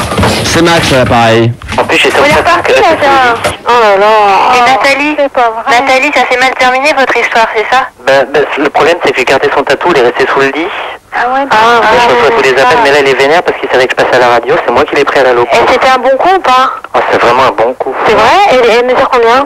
C'est Max, là, pareil. En plus, j'ai On est reparti, là, Gérard. Oh là là. Et Nathalie, Nathalie, ça s'est mal terminé, votre histoire, c'est ça? Le problème, c'est que j'ai gardé son tatou, il est resté sous le lit. Ah ouais. Je reçois tous les appels, mais là, il est vénère parce qu'il savait que je passais à la radio, c'est moi qui l'ai pris à la loupe. Et c'était un bon coup ou pas? Oh, c'est vraiment un bon coup. C'est vrai? Et elle mesure combien?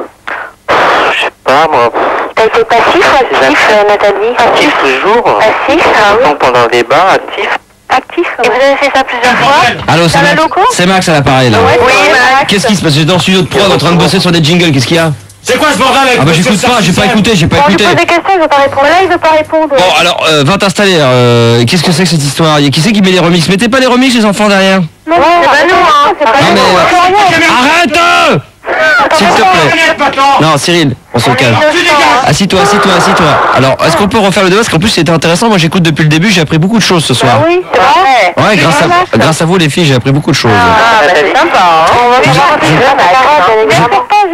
Je sais pas, moi. T'as été passif ou actif, Nathalie? Actif toujours. Passif, ah oui. Donc pendant les bains, actif. Actif. Et vous avez fait ça plusieurs fois? Allô, c'est Dans la Max. loco? C'est Max à l'appareil, là. Oui, Max. Qu'est-ce qui se passe? J'étais dans le studio de prod en train de bosser sur des jingles, qu'est-ce qu'il y a? C'est quoi ce bordel avec Ah bah Monsieur j'écoute pas, j'ai pas Star écouté, j'ai pas Bon, je écouté. pose des questions, il veut pas répondre. Là, il veut pas répondre. Bon alors, va t'installer, qu'est-ce que c'est que cette histoire? Qui c'est qui met les remixes? Mettez pas les remixes les enfants derrière. Non, c'est pas nous, hein. C'est pas Non, nous. mais, arrête! S'il te plaît. Non Cyril, on se calme. Assis-toi. Alors, est-ce qu'on peut refaire le débat? Parce qu'en plus c'était intéressant, moi j'écoute depuis le début, j'ai appris beaucoup de choses ce soir. Ah oui, c'est vrai. Ouais, grâce à vous les filles, j'ai appris beaucoup de choses. Ah, bah c'est sympa, hein. On va voir si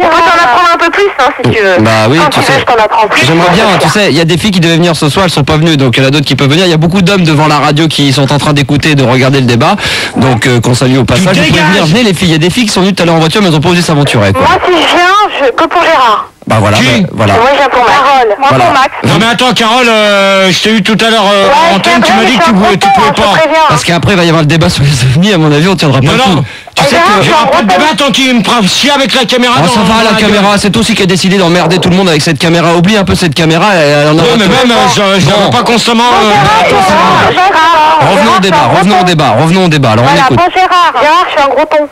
je t'en apprendre un peu plus, hein, si tu veux. Bah oui, Quand tu tu sais. veux, je t'en apprends plus. J'aimerais bien, tu sais, il y a des filles qui devaient venir ce soir, elles sont pas venues, donc il y en a d'autres qui peuvent venir. Il y a beaucoup d'hommes devant la radio qui sont en train d'écouter, de regarder le débat, donc qu'on salue au passage. Vous pouvez venir, venez les filles. Il y a des filles qui sont venues tout à l'heure en voiture, mais elles ont pas osé s'aventurer, quoi. Moi, si je viens, que pour Gérard. Bah voilà, Qui voilà. Moi, je viens pour Carole. Moi, Voilà. pour Max. Non mais attends Carole, je t'ai eu tout à l'heure en antenne, tu m'as dit que tu pouvais pas. Parce qu'après il va y avoir le débat sur les ovnis, à mon avis on tiendra pas Non, le non. coup. Tu sais Gérard, que... Il n'y aura pas de débat tant qu'il me fera chier avec la caméra. Oh, ça va la caméra, c'est toi aussi qui a décidé d'emmerder tout le monde avec cette caméra. Oublie un peu cette caméra, elle en a Oui mais tout. même, je Bon. veux pas constamment... Revenons au débat, alors on Voilà, écoute. bon Gérard. Gérard, je suis un gros ton.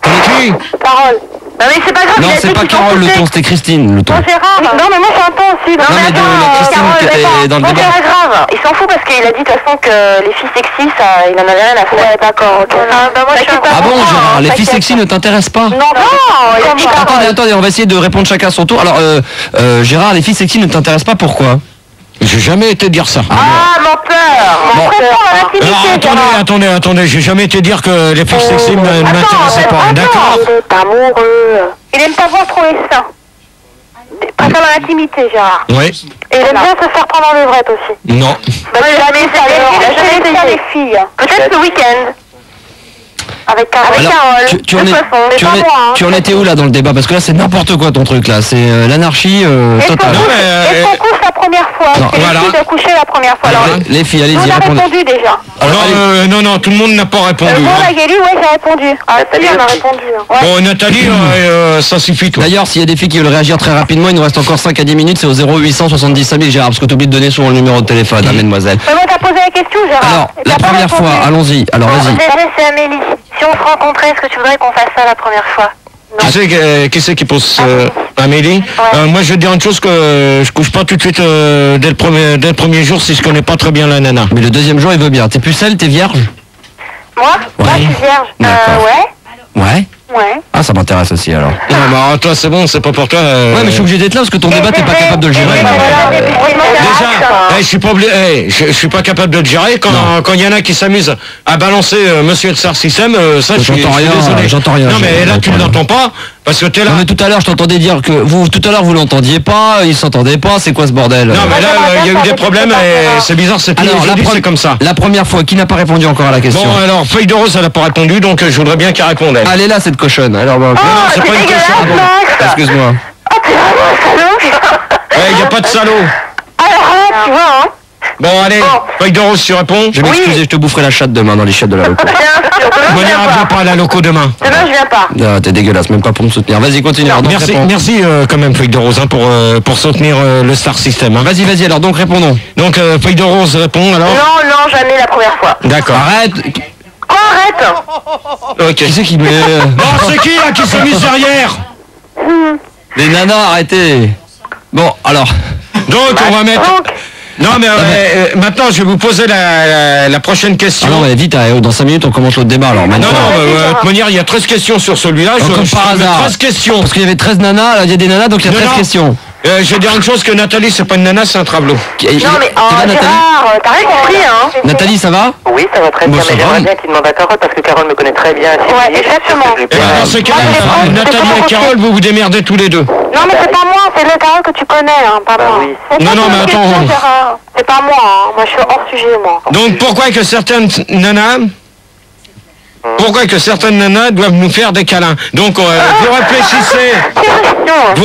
Qui? Carole. Non mais c'est pas grave. Non, il a c'est dit pas qu'il s'en Carole le foutait. ton, c'était Christine le ton. Bon Gérard. Non mais moi c'est un ton aussi. Non, mais de la Christine qui était dans le bon, débat. c'est pas grave. Il s'en fout parce qu'il a dit de toute façon que les filles sexy, ça, il en avait rien à faire. Ouais, d'accord, ok. Bah, moi, je suis Ah bon Gérard, les filles sexy ne t'intéressent pas? Non, il a dit Carole. Attendez, on va essayer de répondre chacun à son tour. Alors, Gérard, les filles sexy ne t'intéressent pas, pourquoi? J'ai jamais été dire ça. Ah, menteur. Attendez, j'ai jamais été dire que les filles sexy ne m'intéressaient pas, d'accord? Il est amoureux. Il aime pas voir trop les seins. Pas dans l'intimité, Gérard. Oui. Et il aime bien se faire prendre en levrette aussi. Non. Bah, il a jamais essayé les filles. Peut-être ce week-end. Avec Alors, Carole. tu en étais où là dans le débat? Parce que là c'est n'importe quoi ton truc là, c'est l'anarchie totale. Est-ce qu'on couche la première fois? C'est les filles de coucher la première fois. Alors, les filles, allez-y, on a répondez. répondu déjà. Non, tout le monde n'a pas répondu. Moi, la Guélu, ouais, j'ai répondu. Ah, Nathalie, on a répondu. Ouais. Bon, Nathalie, ça suffit, toi. D'ailleurs, s'il y a des filles qui veulent réagir très rapidement, il nous reste encore 5 à 10 minutes, c'est au 0800 70 5000 Gérard, parce que tu oublies de donner souvent le numéro de téléphone, hein, mesdemoiselles. Mais moi, t'as posé la question, Gérard. Alors, la première fois, allons-y, alors vas-y. C'est Amélie. Si on se rencontrait, est-ce que tu voudrais qu'on fasse ça la première fois? Qui c'est qui pose Amélie? Moi je vais te dire une chose, que je couche pas tout de suite dès le premier jour si je connais pas très bien la nana. Mais le deuxième jour il veut bien. T'es pucelle, t'es vierge? Moi? Moi je suis vierge. Ouais. Ah, ça m'intéresse aussi alors. Non mais toi c'est bon, c'est pas pour toi. Ouais, mais je suis obligé d'être là parce que ton débat t'es pas capable de le gérer. Déjà, je suis pas obligé, je suis pas capable de le gérer quand il y en a qui s'amusent à balancer Monsieur le Star System, ça je suis désolé. J'entends rien. Non mais là tu ne l'entends pas parce que t'es là. Non mais tout à l'heure je t'entendais dire que tout à l'heure vous l'entendiez pas, ils s'entendaient pas, c'est quoi ce bordel? Non mais là il y a eu des problèmes et c'est bizarre, c'est plus c'est comme ça. La première fois, qui n'a pas répondu encore à la question? Bon alors Feuille de Rose elle n'a pas répondu, donc je voudrais bien qu'elle réponde. Elle est là cette cochonne. Alors bon, non, c'est pas une cochonne. Excuse-moi. Ah, t'es vraiment un salaud. Ouais, il n'y a pas de salaud. Alors, tu vois, hein. Bon, allez, Feuille de Rose, tu réponds? Je vais m'excuser, je te boufferai la chatte demain dans les chiottes de la loco. On n'ira bien pas à la loco demain. Demain, je viens pas. Ah, t'es dégueulasse, même pas pour me soutenir. Vas-y, continue. Alors, Merci quand même, Feuille de Rose, hein, pour soutenir le Star System. Hein. Vas-y, alors donc répondons. Donc, Feuille de Rose répond alors? Non, jamais la première fois. D'accord. Arrête. Quoi, arrête? Ok. Qui c'est qui me... Bon, c'est qui là qui s'est mis derrière? Les nanas, arrêtez. Bon, alors... Donc, on va mettre... Non mais maintenant je vais vous poser la prochaine question. Ah non mais vite, dans 5 minutes on commence l'autre débat alors. Maintenant. Non, de toute manière il y a 13 questions sur celui-là. Comme par hasard. 13 questions. Parce qu'il y avait 13 nanas, là il y a des nanas donc il y a 13 questions. Je vais dire une chose, que Nathalie c'est pas une nana, c'est un travelot. Non mais Gérard, t'as rien compris hein. Nathalie ça va? Oui ça va très bien, mais j'aimerais bien qu'il demande à Carole parce que Carole me connaît très bien. Ouais, exactement. Dans ce cas-là, Nathalie et Carole, vous vous démerdez tous les deux. Non mais c'est pas moi, c'est le Carole que tu connais, hein, pas moi. Non mais attends. C'est pas moi, hein. Moi je suis hors sujet moi. Donc pourquoi que certaines nanas doivent nous faire des câlins? Donc vous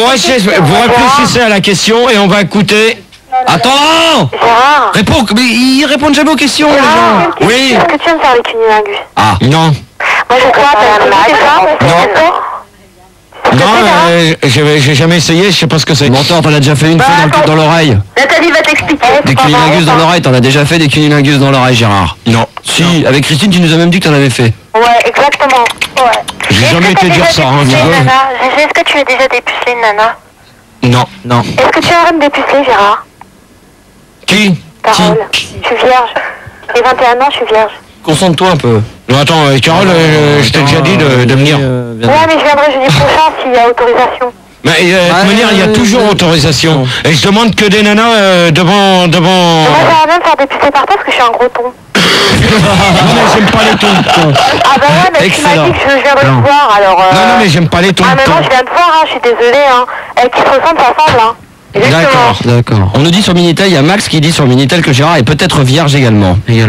réfléchissez à la question et on va écouter. Attends! Gérard. Réponds, mais ils répondent jamais aux questions les gens. Oui. Est-ce que tu viens de faire les cunilingus? Ah non. Moi je crois que j'ai jamais essayé, je sais pas ce que c'est. Menteur, t'en as déjà fait une fois dans l'oreille. Nathalie va t'expliquer. Des cunilingus dans l'oreille, t'en as déjà fait des cunilingus dans l'oreille, Gérard? Non. Si, avec Christine, tu nous as même dit que t'en avais fait. Ouais, exactement. Ouais. J'ai jamais été dire ça, hein, Est-ce que tu as déjà dépucelé une nana? Non. Est-ce que tu as un de dépuceler, Gérard? Qui? Carole. Je suis vierge. J'ai 21 ans, je suis vierge. Concentre-toi un peu. Non, attends, Carole, je t'ai déjà dit de venir. Ouais, mais je viendrai jeudi prochain s'il y a autorisation. Mais de toute manière, il y a toujours autorisation. Et je demande que des nanas devant... Moi, j'aimerais bien me faire dépuceler par toi parce que je suis un gros ton. Non, mais j'aime pas les tons. Ah bah ouais, mais tu m'as dit que je viendrais te voir, alors... Non, mais j'aime pas les tons. Ah, mais moi, je viens te voir, hein, je suis désolée, hein. Qui se ressemble, ça ressemble, hein. D'accord. On nous dit sur Minitel, il y a Max qui dit sur Minitel que Gérard est peut-être vierge également. Non,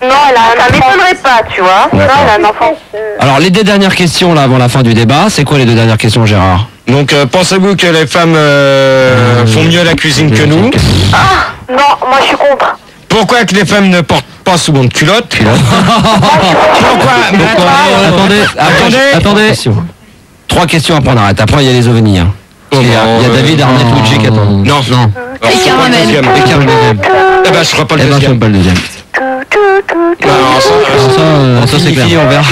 ça m'étonnerait pas, tu vois. Non, elle a un enfant. Alors, les 2 dernières questions, là, avant la fin du débat, c'est quoi les 2 dernières questions, Gérard? Donc, pensez-vous que les femmes font mieux la cuisine que nous? Ah, non, moi, je suis contre. Pourquoi que les femmes ne portent pas souvent de culottes? Pourquoi? Attendez. 3 questions, après on arrête. Après, il y a les ovnis. Hein. Il y a David Arnett-Luigi qui attend. Non. Et Caramel. Eh ben, je ferai pas le deuxième. Pas le deuxième. Ça c'est clair. On verra.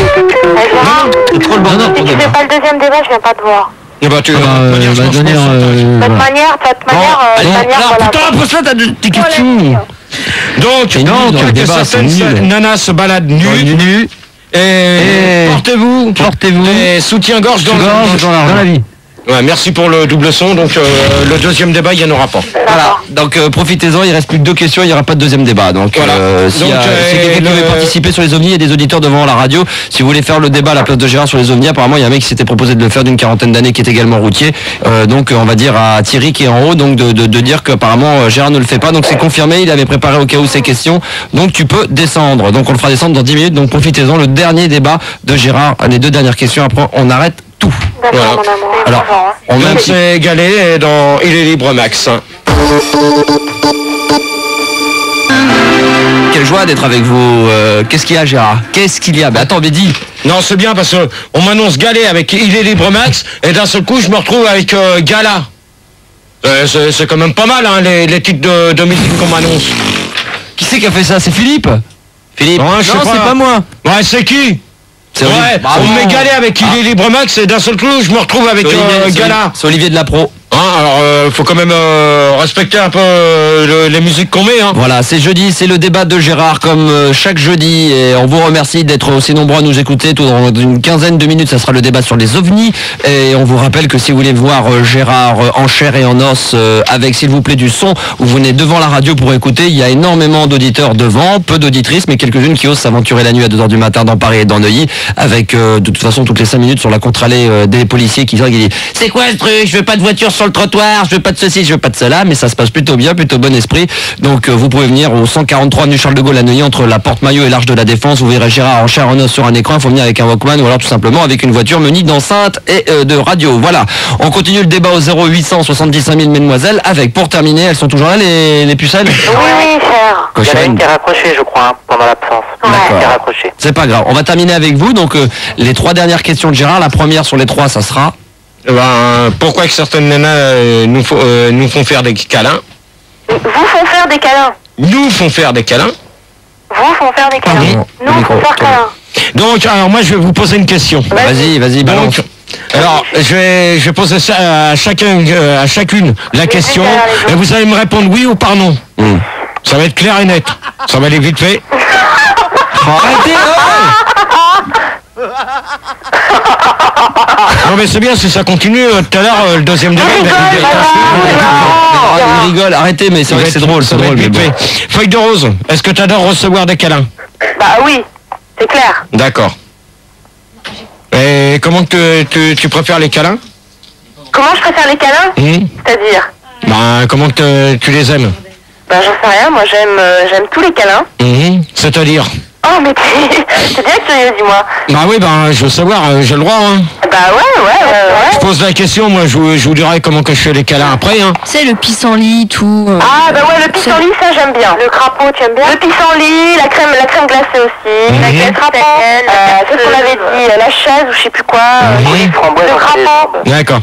C'est trop le bordel. Si tu fais pas le deuxième débat, je viens pas te voir. Eh ben, tu vas De toute manière, voilà. Putain, après ça, t'as des questions. Donc, que certaines nanas se baladent nues. Et portez-vous. Et soutien-gorge dans la vie. Ouais, merci pour le double son. Donc le deuxième débat, il n'y en aura pas. Voilà, donc profitez-en, il reste plus que 2 questions, il n'y aura pas de deuxième débat. Donc voilà. si quelqu'un veut participer sur les ovnis, il y a des auditeurs devant la radio. Si vous voulez faire le débat à la place de Gérard sur les ovnis, apparemment il y a un mec qui s'était proposé de le faire d'une 40aine d'années qui est également routier. Donc on va dire à Thierry qui est en haut donc de dire qu'apparemment Gérard ne le fait pas. Donc c'est confirmé, il avait préparé au cas où ces questions. Donc tu peux descendre. Donc on le fera descendre dans 10 minutes. Donc profitez-en, le dernier débat de Gérard, les 2 dernières questions, après on arrête tout. D'accord, Voilà. mon amour. Alors, on Donc c'est Galet dans Il est libre Max. Quelle joie d'être avec vous. Qu'est-ce qu'il y a, Gérard? Qu'est-ce qu'il y a? Attends, mais dis. Non, c'est bien parce que on m'annonce Galet avec Il est libre Max et d'un seul coup je me retrouve avec Gala. C'est quand même pas mal hein, les titres de musique qu'on m'annonce. Qui c'est qui a fait ça? C'est Philippe? Philippe? Ouais, je sais non, c'est pas moi. Ouais, c'est qui? C'est Ouais, Olivier. Bravo. on met Galet avec Il est libre Max et d'un seul coup je me retrouve avec Gala. C'est Olivier de la Pro. Hein, alors faut quand même respecter un peu les musiques qu'on met. Hein. Voilà, c'est jeudi, c'est le débat de Gérard comme chaque jeudi et on vous remercie d'être aussi nombreux à nous écouter. Tout dans une quinzaine de minutes, ça sera le débat sur les ovnis et on vous rappelle que si vous voulez voir Gérard en chair et en os avec s'il vous plaît du son, vous venez devant la radio pour écouter. Il y a énormément d'auditeurs devant, peu d'auditrices mais quelques-unes qui osent s'aventurer la nuit à 2h du matin dans Paris et dans Neuilly avec de toute façon toutes les 5 minutes sur la contre-allée des policiers qui disent c'est quoi ce truc, je veux pas de voiture sur le trottoir, je veux pas de ceci, je veux pas de cela, mais ça se passe plutôt bien, plutôt bon esprit. Donc vous pouvez venir au 143 avenue Charles de Gaulle à Neuilly entre la Porte Maillot et l'Arche de la Défense. Vous verrez Gérard en chair en os sur un écran. Il faut venir avec un Walkman ou alors tout simplement avec une voiture munie d'enceinte et de radio. Voilà. On continue le débat au 0800 75 000 mesdemoiselles avec pour terminer, elles sont toujours là les pucelles. Oui, cher. Il y en a Cochonne. une qui a raccroché, je crois, hein, pendant l'absence. D'accord. Qui a raccroché. C'est pas grave. On va terminer avec vous. Donc les 3 dernières questions de Gérard. La première sur les 3, ça sera. Pourquoi que certaines nanas nous font faire des câlins? Vous font faire des câlins. Nous font faire des câlins. Vous font faire des câlins. Pardon. Nous, Le micro, font faire toi. câlins. Donc alors moi je vais vous poser une question. Vas-y, balance. Donc, alors je vais poser ça à chacune la question et vous allez me répondre oui ou par non. Ça va être clair et net. Ça va aller vite fait. Arrêtez. Non mais c'est bien si ça continue tout à l'heure le deuxième débat. Il rigole. Arrêtez, mais c'est vrai que c'est drôle. C'est drôle. Mais bon. Feuille de rose. Est-ce que tu adores recevoir des câlins? Bah oui, c'est clair. D'accord. Et comment tu préfères les câlins? Comment je préfère les câlins? C'est-à-dire? Comment tu les aimes? Bah j'en sais rien, moi j'aime tous les câlins. C'est-à-dire? Oh mais t'es bien curieux, dis-moi. Bah oui, je veux savoir, j'ai le droit. Hein. Bah ouais. Je pose la question, moi je vous dirai comment que je fais les câlins après. Hein. C'est le pissenlit, tout. Ah bah ouais, le pissenlit, ça j'aime bien. Le crapaud, tu aimes bien? Le pissenlit, la crème glacée aussi. Le crapaud, c'est ce qu'on avait dit, la chaise ou je sais plus quoi. Le crapaud. D'accord.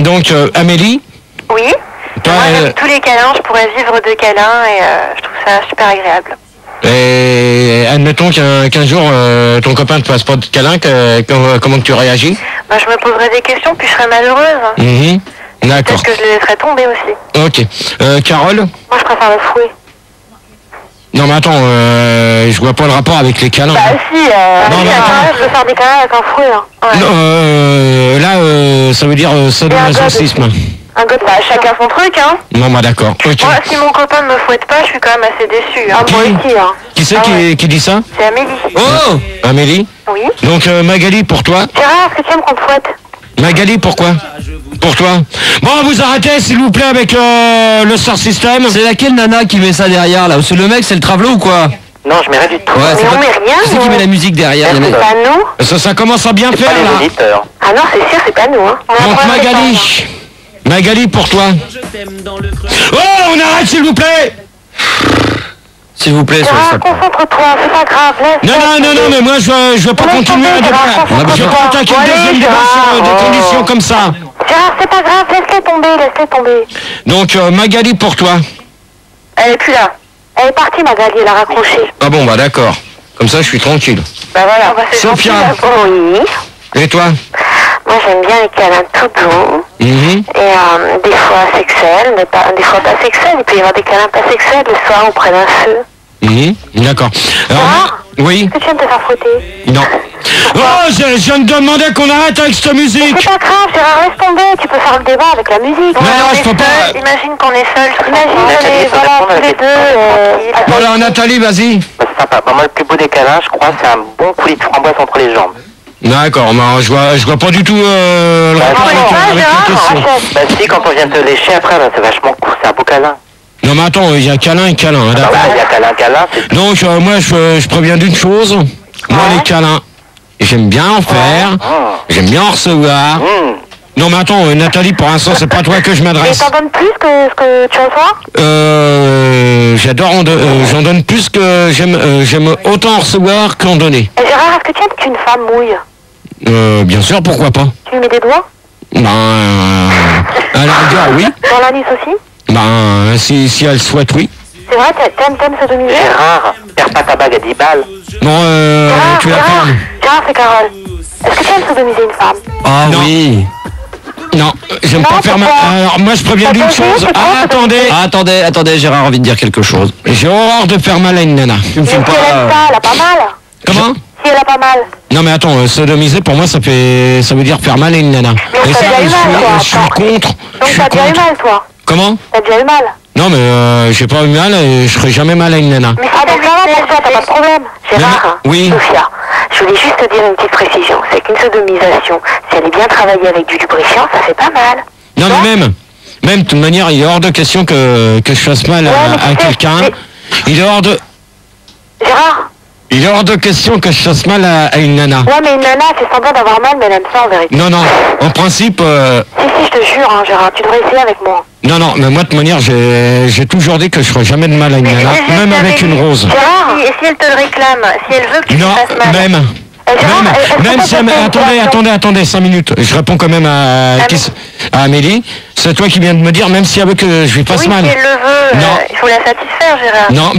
Donc Amélie? Oui. Toi, Moi j'aime tous les câlins, je pourrais vivre de câlins et je trouve ça super agréable. Et admettons qu'un jour ton copain ne te fasse pas de câlin, comment que tu réagis? Bah je me poserais des questions puis je serais malheureuse. D'accord. Peut-être que je les laisserais tomber aussi. Ok. Carole? Moi je préfère le fouet. Non mais attends, je vois pas le rapport avec les câlins. Bah si, je veux faire des câlins avec un fouet. Hein. Ouais. Non, là, ça veut dire sadomasochisme. Un god, bah chacun son truc, hein. Non, d'accord. Ok. Moi, si mon copain ne me fouette pas, je suis quand même assez déçue. Hein. Moi aussi, hein. Qui c'est qui dit ça? C'est Amélie. Oh, Amélie? Oui. Donc Magali, pour toi? Gérard, est-ce que tu aimes qu'on te fouette? Magali, pourquoi? Pour toi? Bon, vous arrêtez, s'il vous plaît, avec le Star System. C'est laquelle nana qui met ça derrière là? C'est le mec, c'est le Travelo ou quoi? Non, je mets rien du tout. Ouais, Mais on met rien, c'est qui met la musique derrière? C'est pas nous. Ça commence à bien C'est faire, pas les là. auditeurs. Ah non, c'est sûr, c'est pas nous, hein. Donc Magali. Magali, pour toi. Oh, on arrête, s'il vous plaît. S'il vous plaît, Gérard, concentre-toi, c'est pas grave, laisse. Non, mais moi, je veux pas continuer à débattre. Je veux pas attaquer le deuxième débat sur des conditions comme ça. Gérard, c'est pas grave, laisse-les tomber. Donc, Magali, pour toi. Elle est plus là. Elle est partie, Magali, elle a raccroché. Ah bon, d'accord. Comme ça, je suis tranquille. Bah voilà. Sophia. Oui. Et toi? Moi, j'aime bien les câlins tout doux. Et des fois sexuels, mais pas, des fois pas sexuels. Il peut y avoir des câlins pas sexuels le soir auprès d'un feu. D'accord. Alors, Oui. Est-ce que tu viens de te faire frotter? Non. Oh, je viens de demander qu'on arrête avec cette musique. C'est pas grave, Gérard, laisse tomber. Tu peux faire le débat avec la musique. Non, non, je peux pas. Imagine qu'on est seul. Imagine qu'on est tous les deux. Voilà, Nathalie, vas-y. C'est sympa. Moi, le plus beau des câlins, je crois, c'est un bon coulis de framboise entre les jambes. D'accord, mais je vois pas du tout le rapport avec la question. Bah si, quand on vient te lécher après, bah, c'est vachement cool, c'est un beau câlin. Non mais attends, il y a câlin et câlin, hein, Ah d'accord. bah, il y a câlin, c'est... Donc moi je préviens d'une chose, moi les câlins, j'aime bien en faire, j'aime bien en recevoir. Non mais attends, Nathalie, pour l'instant c'est pas à toi que je Et m'adresse. t'en donnes plus que ce que tu reçois? J'en donne plus que j'aime autant en recevoir qu'en donner. Et Gérard, est-ce que tu aimes qu'une femme mouille? Bien sûr, pourquoi pas. Tu lui mets des doigts? Ben, à la rigueur, oui. Dans l'anis aussi? Ben, si elle souhaite, oui. C'est vrai, t'aimes sodomiser? Gérard, perds pas ta bague à 10 balles. Bon, tu la fermes. Gérard, c'est Carole. Est-ce que tu aimes sodomiser une femme? Ah Non. oui. Non, j'aime pas faire ma... Alors, moi, je préviens d'une chose. Ah, Attendez, Gérard a envie de dire quelque chose. j'ai horreur de faire mal à une nana. Tu me Mais filmes si elle aime pas. ça, elle a pas mal. Comment? Si elle a pas mal. Non, mais attends, sodomiser, pour moi, ça veut dire faire mal à une nana. Mais Et t'as ça, déjà eu mal, toi. je suis contre. Je Donc suis t'as déjà eu contre. mal, toi. Comment? T'as déjà eu mal. Non, mais j'ai pas eu mal et je ferai jamais mal à une nana. Mais ah, donc ça va pour toi, t'as pas de problème. Gérard, oui. Sophia, je voulais juste te dire une petite précision. C'est qu'une sodomisation, si elle est bien travaillée avec du lubrifiant, ça fait pas mal. Non, mais même, de toute manière, il est hors de question que je fasse mal Ouais, mais à tu sais, quelqu'un. mais- Il est hors de... Gérard? Il est hors de question que je fasse mal à une nana. Ouais, mais une nana, elle fait semblant d'avoir mal, mais elle aime ça en vérité. Non, en principe... Si, je te jure, hein, Gérard, tu devrais essayer avec moi. Non, mais moi, de toute manière, j'ai toujours dit que je ferais jamais de mal à une nana, même avec une rose. Gérard? Et si elle te le réclame, si elle veut que tu Non, lui fasses mal. même si... Attendez, 5 minutes. Je réponds quand même à Amélie. C'est toi qui viens de me dire, même si elle veut que je lui fasse Oui, mal. si elle le veut, Non. il faut la satisfaire, Gérard. Non,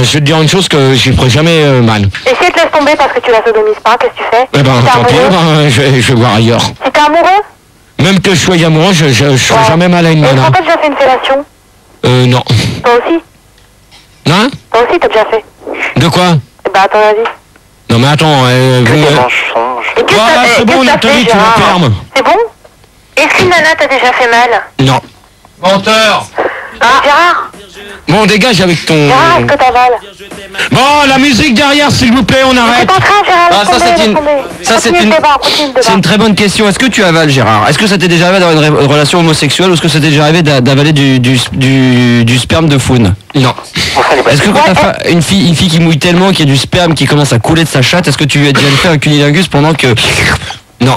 je vais te dire une chose, que je lui ferai jamais mal. Et si elle te laisse tomber parce que tu la sodomises pas, qu'est-ce que tu fais? Eh ben, Si t'es tant pis, amoureux? je vais voir ailleurs. Si t'es amoureux? Même que je sois amoureux, je ferai jamais mal à une Et nana. quand t'as déjà fait une fellation? Non. Toi aussi? Hein? Toi aussi, t'as déjà fait? De quoi? Eh ben, à ton avis? Non, mais attends, Que vous... des mensonges. Et qu'est-ce Voilà, que c'est bon, Nathalie, tu la fermes. C'est bon? Est-ce qu'une nana t'a déjà fait mal? Non. Menteur. Ah, Gérard? Bon, dégage avec ton... Gérard, est-ce que t'avales? Bon, la musique derrière, s'il vous plaît, on C'est arrête. pas grave, Gérard, Ah, ça, c'est une- Continue le débat, continue le débat. C'est une très bonne question. Est-ce que tu avales, Gérard? Est-ce que ça t'est déjà arrivé d'avoir une relation homosexuelle ou est-ce que ça t'est déjà arrivé d'avaler du sperme de faune? Non. Enfin, les Est-ce que quand t'as une fille qui mouille tellement qu'il y a du sperme qui commence à couler de sa chatte, est-ce que tu lui as déjà fait un cunilingus pendant que... Non,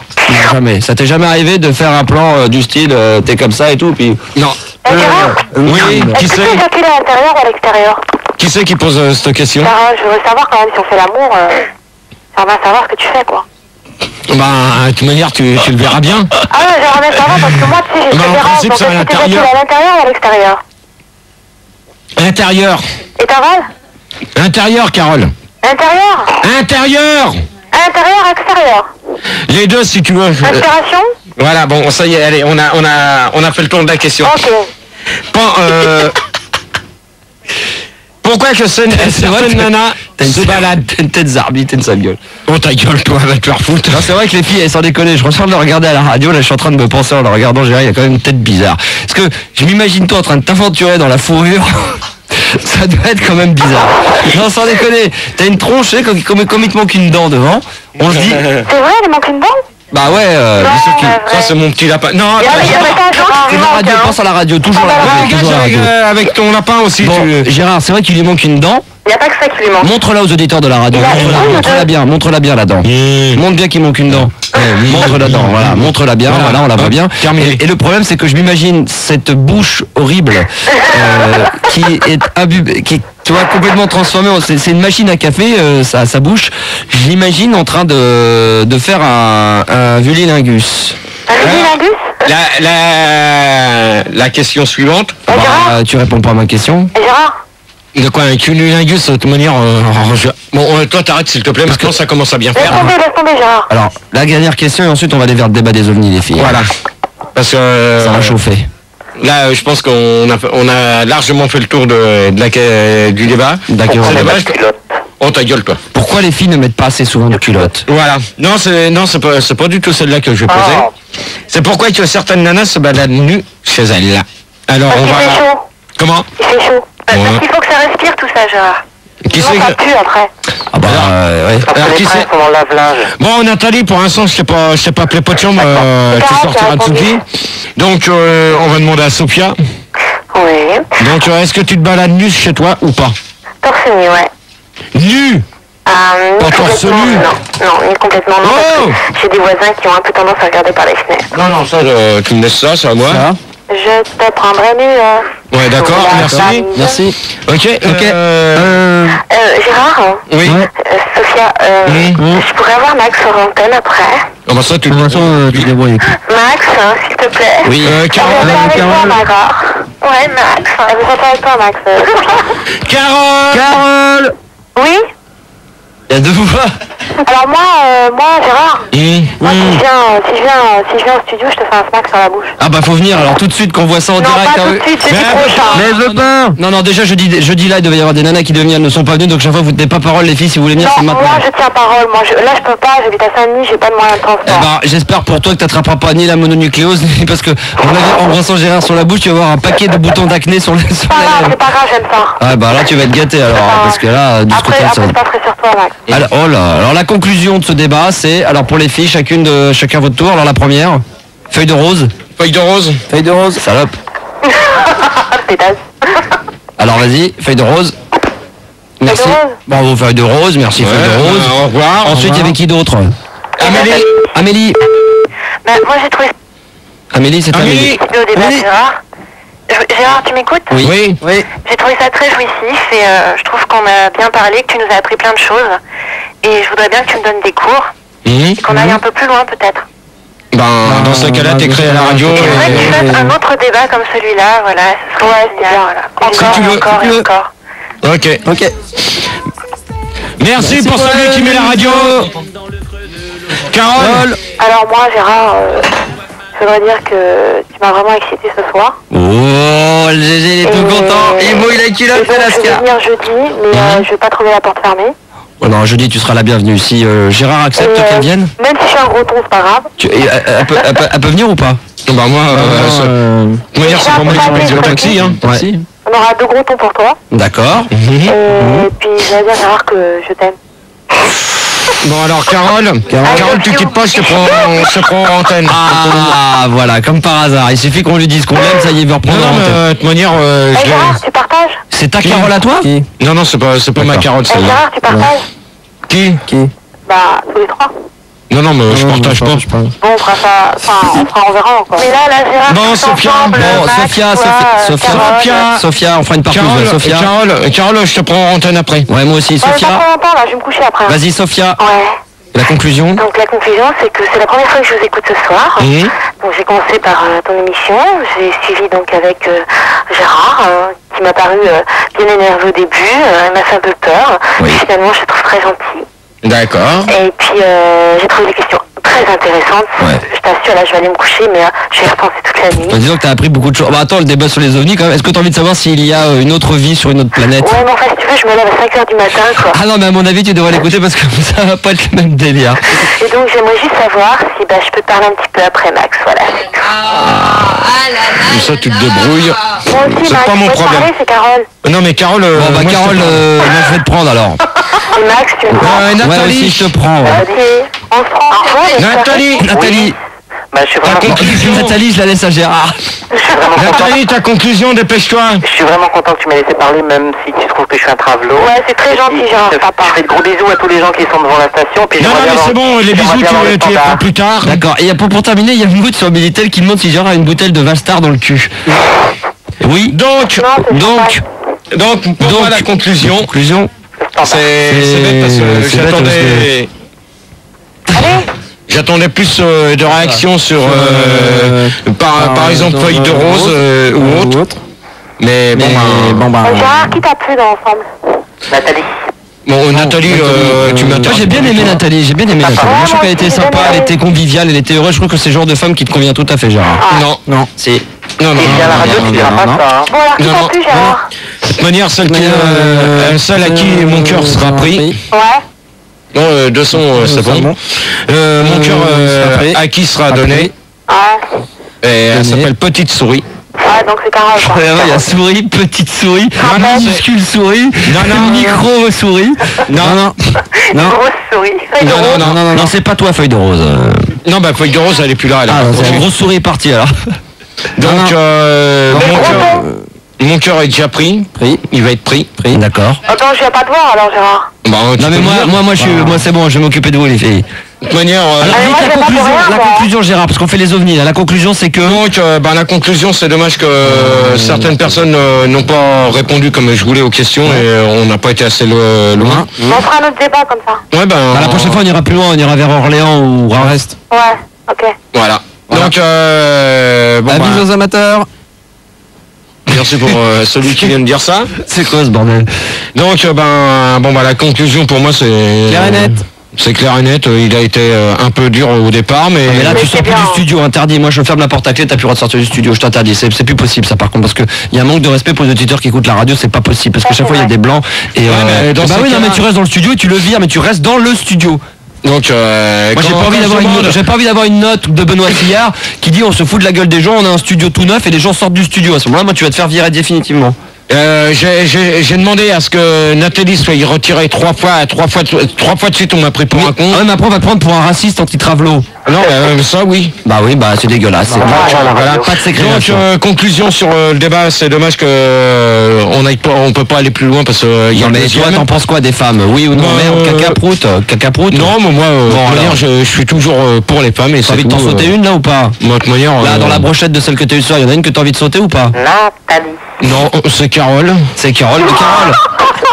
jamais. Ça t'est jamais arrivé de faire un plan du style t'es comme ça et tout, puis... Non. Gérard, Oui, qui est-ce que tu c'est éjacules à l'intérieur ou à l'extérieur? Qui c'est qui pose cette question? Gérard, je veux savoir quand même si on fait l'amour, ça va savoir ce que tu fais, quoi. De toute manière, tu le verras bien. Ah ouais, j'aimerais bien savoir parce que moi, tu sais, j'ai Bah, fait en des rêves, principe, donc c'est à est-ce que tu éjacules l'intérieur. à l'intérieur ou à l'extérieur? Intérieur. Et t'avales? Intérieur, Carole. Intérieur? Intérieur. Intérieur, extérieur? Les deux, si tu veux. Inspiration? Voilà, bon, ça y est, allez, on a fait le tour de la question. Ok. Pourquoi que certaines nanas se baladent? T'as une tête zarbi, t'as une sale gueule. Oh, ta gueule, toi, va te faire foutre. Non, c'est vrai que les filles, elles sans déconner, je ressens de le regarder à la radio, là je suis en train de me penser en le regardant, Gérard, il y a quand même une tête bizarre. Parce que je m'imagine toi en train de t'aventurer dans la fourrure, ça doit être quand même bizarre. Non, sans déconner, t'as une tronche, tu sais, comme il te manque une dent devant, on se dit, C'est vrai, il manque une dent? bah ouais, bien sûr qu'il... Ça, c'est mon petit lapin. Non, Il y avait pas Gérard. C'est la radio, pense à la radio, toujours la radio, toujours la radio. avec ton lapin aussi. Bon, Gérard, c'est vrai qu'il lui manque une dent, Il n'y a pas que ça qui lui manque. montre-la aux auditeurs de la radio, montre-la bien la dent. Montre bien qu'il manque une dent. Montre la dent, voilà, montre-la bien, voilà, on la voit bien. Terminé. Et le problème, c'est que je m'imagine cette bouche horrible qui est qui est, tu vois, complètement transformée. C'est une machine à café, sa bouche. Je l'imagine en train de faire un vullilingus. Un vullilingus? La question suivante. Et Gérard? Tu réponds pas à ma question. Et Gérard? De quoi, un cunilingus, de toute manière... Bon, toi, t'arrêtes, s'il te plaît, parce que là, ça commence à bien Laisse faire. tomber, Gérard. Alors, la dernière question et ensuite on va aller vers le débat des ovnis, les filles. Voilà. Parce que... Ça va chauffer. Là, je pense qu'on a largement fait le tour du débat. D'accord. C'est Les dommage. vaches culottes. Oh, ta gueule, toi. Pourquoi les filles ne mettent pas assez souvent de culottes? Voilà. Non, c'est pas du tout celle-là que je vais poser. Oh. C'est pourquoi que certaines nanas se baladent nues chez elles. Alors, Parce on qu'il va... fait chaud. Comment? Il fait chaud. Ouais. Parce qu'il faut que ça respire tout ça, Gérard. Qui Sinon, c'est ça que... pue après. Ah bah ouais. Alors, qui c'est? Dans le lave-linge. Bon, Nathalie, pour l'instant, je t'ai pas appelé pas de chambre, tu Sarah qui a sortiras de répondu. Souki. Donc, on va demander à Sophia. Oui. Donc, est-ce que tu te balades nu chez toi ou pas? Torse nu, ouais. Nu? Ni Pas torse complètement, nu. non, ni complètement non, Oh parce que j'ai des voisins qui ont un peu tendance à regarder par les fenêtres. Non, ça, tu me laisses ça, c'est à moi. Ça Je te prendrai nu. Ouais, d'accord, Voilà, merci. Merci. Ok, Gérard, oui. Sophia, je pourrais avoir Max sur l'antenne après. Ah bah ça, tu De toute façon, tu te débrouilles. Max, s'il te plaît. Oui. Carole. Elle veut pas avec toi, d'accord. Ouais, Max. Elle veut pas avec toi, Max. Carole. Oui. Il y a deux fois. Alors moi, Gérard, moi, Mmh. si je viens au studio, je te fais un smack sur la bouche. Ah bah faut venir alors tout de suite qu'on voit ça en Non, direct. pas hein, tout oui. de suite, c'est du Mais- prochain. Mais je veux pas. Non, déjà jeudi là il devait y avoir des nanas qui devaient venir, elles ne sont pas venues, donc chaque fois vous tenez pas parole les filles, si vous voulez venir c'est Non, maintenant. moi je tiens parole. Là je peux pas, j'habite à Saint-Denis, j'ai pas de moyen de Eh transport. ben, j'espère pour toi que t'attraperas pas ni la mononucléose, ni parce que en embrassant Gérard sur la bouche, tu vas avoir un paquet de boutons d'acné sur les C'est pas grave, c'est pas grave, j'aime ça. Ah bah là tu vas être gâté alors, hein, parce que là, du Après, côté après je passerai sur toi, Max. Alors, oh là, alors la conclusion de ce débat, c'est, alors pour les filles, chacun votre tour, alors la première, feuille de rose. Feuille de rose. Feuille de rose. Salope. Pétasse. Alors vas-y, feuille de rose. Merci. de rose. Bravo, feuille de rose, merci, feuille de rose. Au revoir. Ensuite, il y avait qui d'autre? Amélie. Amélie. Bah, moi j'ai trouvé Amélie, c'est Amélie. Amélie. ça au débat, Amélie. Gérard. Gérard, tu m'écoutes? Oui. J'ai trouvé ça très jouissif et je trouve qu'on a bien parlé, que tu nous as appris plein de choses. Et je voudrais bien que tu me donnes des cours, et qu'on aille un peu plus loin peut-être. Ben, dans ce cas-là, t'écris à la radio. Et je voudrais que tu fasses un autre débat comme celui-là, voilà. Ce serait génial, voilà. Encore, tu veux, encore si tu et veux. encore. Ok. Ok. Merci pour celui qui met la radio. Carole. Alors moi, Gérard, je voudrais dire que tu m'as vraiment excité ce soir. Oh, le GG, il est tout content. Il mouille la Et culotte, donc, c'est je vais Lascar. venir jeudi, mais je vais pas trouver la porte fermée. Oh non, jeudi, tu seras la bienvenue. Si Gérard accepte Et, qu'elle vienne, Même si je suis un gros ton, c'est pas grave. elle peut venir ou pas? Bah moi, on va dire c'est pour moi qui paye le taxi, hein. Ouais. On aura 2 gros tons pour toi. D'accord. Et puis je vais dire, Gérard, que je t'aime. Bon alors Carole, tu quittes pas, je te prends en antenne. Ah, voilà, comme par hasard. Il suffit qu'on lui dise qu'on l'aime, ça y est, il veut Non, reprendre non, la mais antenne. de toute manière, Eh Gérard, tu partages? C'est ta Carole à toi? Non, non, c'est pas ma Carole, Eh celle-là. Gérard, tu partages? Qui? Bah, tous les 3. Non, non, mais je partage pas. Bon, on fera ça, enfin, on verra encore. Mais là, Gérard, Bon, tous Sophia, ensemble, Bon, Max, Sophia, toi, Sophia, on fera une partouze, Carole, Sophia. Carole, je te prends en antenne après. Ouais, moi aussi, Ouais, pas Sophia. trop longtemps, là, je vais me coucher après. Vas-y, Sophia. Ouais. La conclusion? Donc la conclusion, c'est que c'est la première fois que je vous écoute ce soir. Donc j'ai commencé par ton émission, j'ai suivi donc avec Gérard, qui m'a paru bien énervé au début, il m'a fait un peu peur, Oui. mais finalement je le trouve très gentil. D'accord. Et puis j'ai trouvé des questions très intéressantes. Ouais. Je t'assure, là je vais aller me coucher, mais je vais y repenser toute la nuit. Bah, disons que t'as appris beaucoup de choses. Bah attends, le débat sur les ovnis quand même. Est-ce que t'as envie de savoir s'il y a une autre vie sur une autre planète? Ouais, mais enfin si tu veux, je me lève à 5h du matin, quoi. Ah non, mais à mon avis, tu devrais l'écouter parce que ça va pas être le même délire. Et donc j'aimerais juste savoir si je peux te parler un petit peu après Max, voilà. Comme ça, tu te débrouilles. Moi aussi, C'est Max, pas mon tu peux te problème. parler, c'est Carole. Non, mais Carole. Bon, bah moi, je te Carole, prends. moi je vais te prendre alors. Et Max, tu me prends. Ouais, Nathalie. aussi, je te prends. Ouais. Ok, on se prend. Au revoir, j'espère. Nathalie. Bah, je suis vraiment, Nathalie, je la laisse à Gérard. Nathalie, ta conclusion, dépêche-toi. je suis vraiment content que tu m'aies laissé parler, même si tu trouves que je suis un travelot. Ouais, c'est très gentil, Gérard, papa. Je fais de gros bisous à tous les gens qui sont devant la station. Puis Non, j'aimerais non, bien mais c'est avoir- bon, les j'aimerais bisous, bien avoir le tu les feras standard. plus tard. D'accord. Et pour terminer, il y a Mout sur Minitel qui demande si Gérard a une bouteille de Valstar dans le cul. Oui. Donc, pour moi, la conclusion, Conclusion. c'est bête parce que c'est bête j'attendais... J'attendais plus de réactions sur, par exemple, feuille de rose ou autre. Mais bon, Gérard, qui t'a plu dans l'ensemble? Nathalie. bon, Nathalie, tu m'as... Moi j'ai bien aimé Nathalie, j'ai bien aimé Nathalie. Moi je trouve qu'elle était sympa, elle était conviviale, elle était heureuse. Je trouve que c'est le genre de femme qui te convient tout à fait, Gérard. Non, Non, c'est. non, non, Et bien à la radio, tu diras pas ça. Hein. Bon, alors qui Non, t'a non, plu, Gérard? toute manière, celle à qui mon cœur sera pris. Ouais. Non, de son, c'est bon. Mon cœur à qui sera donné. Ouais. Et elle s'appelle Petite Souris. Ouais, donc c'est Carole, quoi. Il y a souris, petite souris, minuscule souris, Non. micro souris. Non. Grosse souris. Feuille de rose. Non, c'est pas toi, feuille de rose. Non, bah Feuille de Rose, elle est plus là. Elle a Ah, raccroché. c'est une grosse souris est partie alors. Donc, mon cœur est déjà pris. Il va être pris. D'accord. Attends, je viens pas te voir alors, Gérard. Bah, tu Non mais peux moi, me dire. moi c'est bon, je vais m'occuper de vous les filles. De toute manière, Alors moi, dites je vais pas pour rien, la moi. conclusion Gérard, parce qu'on fait les ovnis là. La conclusion c'est que... donc, la conclusion, c'est dommage que certaines personnes n'ont pas répondu comme je voulais aux questions et on n'a pas été assez loin. On fera un autre débat comme ça. Ouais, ben, La prochaine fois on ira plus loin, on ira vers Orléans ou Arrest. Ouais, ok. Voilà. Donc, Avis aux amateurs. merci pour celui qui vient de dire ça. C'est quoi ce bordel? Donc, la conclusion pour moi, c'est... Clair et net. C'est clair et net, il a été un peu dur au départ, mais... Mais là Mais tu c'est sors plus bien. du studio, interdit. Moi je ferme la porte à clé, t'as plus le droit de sortir du studio, je t'interdis. C'est plus possible ça par contre, parce que il y a un manque de respect pour les auditeurs qui écoutent la radio, c'est pas possible, parce que chaque fois il y a des blancs et mais dans bah ces oui non cas-là- mais tu restes dans le studio et tu le vires, mais tu restes dans le studio. Donc, Moi j'ai pas envie d'avoir une note de Benoît Sillard qui dit on se fout de la gueule des gens, on a un studio tout neuf et les gens sortent du studio. À ce moment-là, moi tu vas te faire virer définitivement. J'ai demandé à ce que Nathalie soit retirée trois fois de suite, on m'a pris pour un con. Ah ouais, mais après on va te prendre pour un raciste anti-travelo. Non, ça oui. Bah oui, bah c'est dégueulasse. C'est Voilà. pas de ségrégation. Donc, conclusion sur le débat, c'est dommage que on peut pas aller plus loin parce que il y a Non le mais deuxième. toi t'en penses quoi des femmes? Oui ou non? Merde, caca prout. Non, mais moi, de toute alors. manière, je suis toujours pour les femmes et T'as c'est envie de t'en tout, sauter une là ou pas? Moi, de toute manière, Là dans la brochette de celle que t'as eu ce soir, il y en a une que t'as envie de sauter ou pas? Nathalie. non, c'est Carole. C'est Carole, mais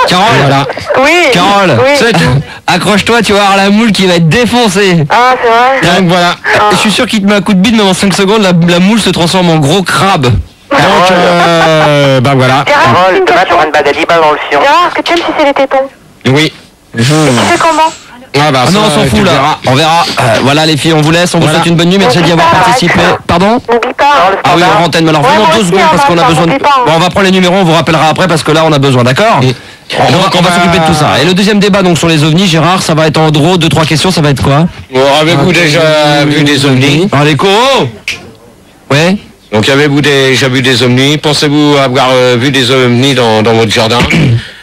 Carole, Voilà. Oui. Carole, Oui. c'est tout. Accroche-toi, tu vas avoir la moule qui va être défoncée. Ah, c'est vrai. Donc voilà. Je suis sûr qu'il te met un coup de bide, mais en 5 secondes, la moule se transforme en gros crabe. Donc voilà. Gérard, Carole, une demain question. t'auras une bague à 10 balles dans le fion. Gérard, est-ce que tu aimes sucer les tétons? Oui. Tu fais comment? Ah bah Ah non, on s'en fout là. On verra. Voilà les filles, on vous laisse. On vous souhaite une bonne nuit. Merci d'y avoir participé. Pardon? N'oublie pas. Ah oui, en antenne. Mais alors Ouais, vraiment moi 2 aussi, secondes parce hein, qu'on a ça, besoin de... n'oublie pas, hein. Bon, on va prendre les numéros, on vous rappellera après parce que là on a besoin, d'accord? On va s'occuper de tout ça. Et le deuxième débat donc sur les ovnis, Gérard, ça va être en gros 2-3 questions, ça va être quoi? Bon, avez-vous déjà vu des ovnis? Allez, Coro. Ouais. Donc avez-vous déjà vu des ovnis? Pensez-vous avoir vu des ovnis dans votre jardin?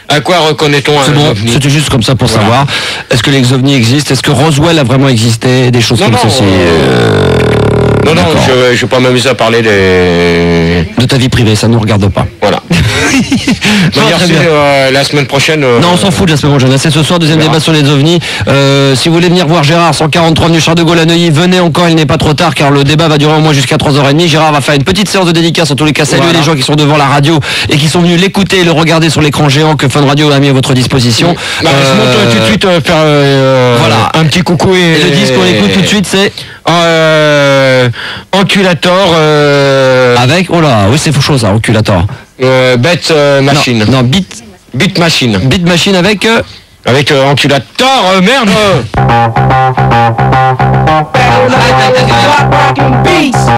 À quoi reconnaît-on C'est un bon, ovni? c'était juste comme ça pour Voilà. savoir. Est-ce que les ovnis existent? Est-ce que Roswell a vraiment existé? Des choses Non, comme non, ceci. Non, D'accord. je vais pas m'amuser à parler des... De ta vie privée, ça ne nous regarde pas. Voilà. Non, Manière, très c'est, bien. la semaine prochaine... Non, on s'en fout de la semaine prochaine. C'est ce soir, deuxième débat sur les ovnis. Si vous voulez venir voir Gérard, 143 avenue Charles de Gaulle à Neuilly, venez encore, il n'est pas trop tard car le débat va durer au moins jusqu'à 3h30. Gérard va faire une petite séance de dédicace. En tous les cas, saluer les gens qui sont devant la radio et qui sont venus l'écouter et le regarder sur l'écran géant que Fun Radio a mis à votre disposition. Bah, je monte tout de suite faire voilà. un petit coucou Et le disque qu'on écoute tout de suite, c'est Enculator avec, oh là, oui, c'est fou chaud ça, Oculator. Bête Machine. Non, Beat Beat Machine. Machine avec... Avec Enculator, merde.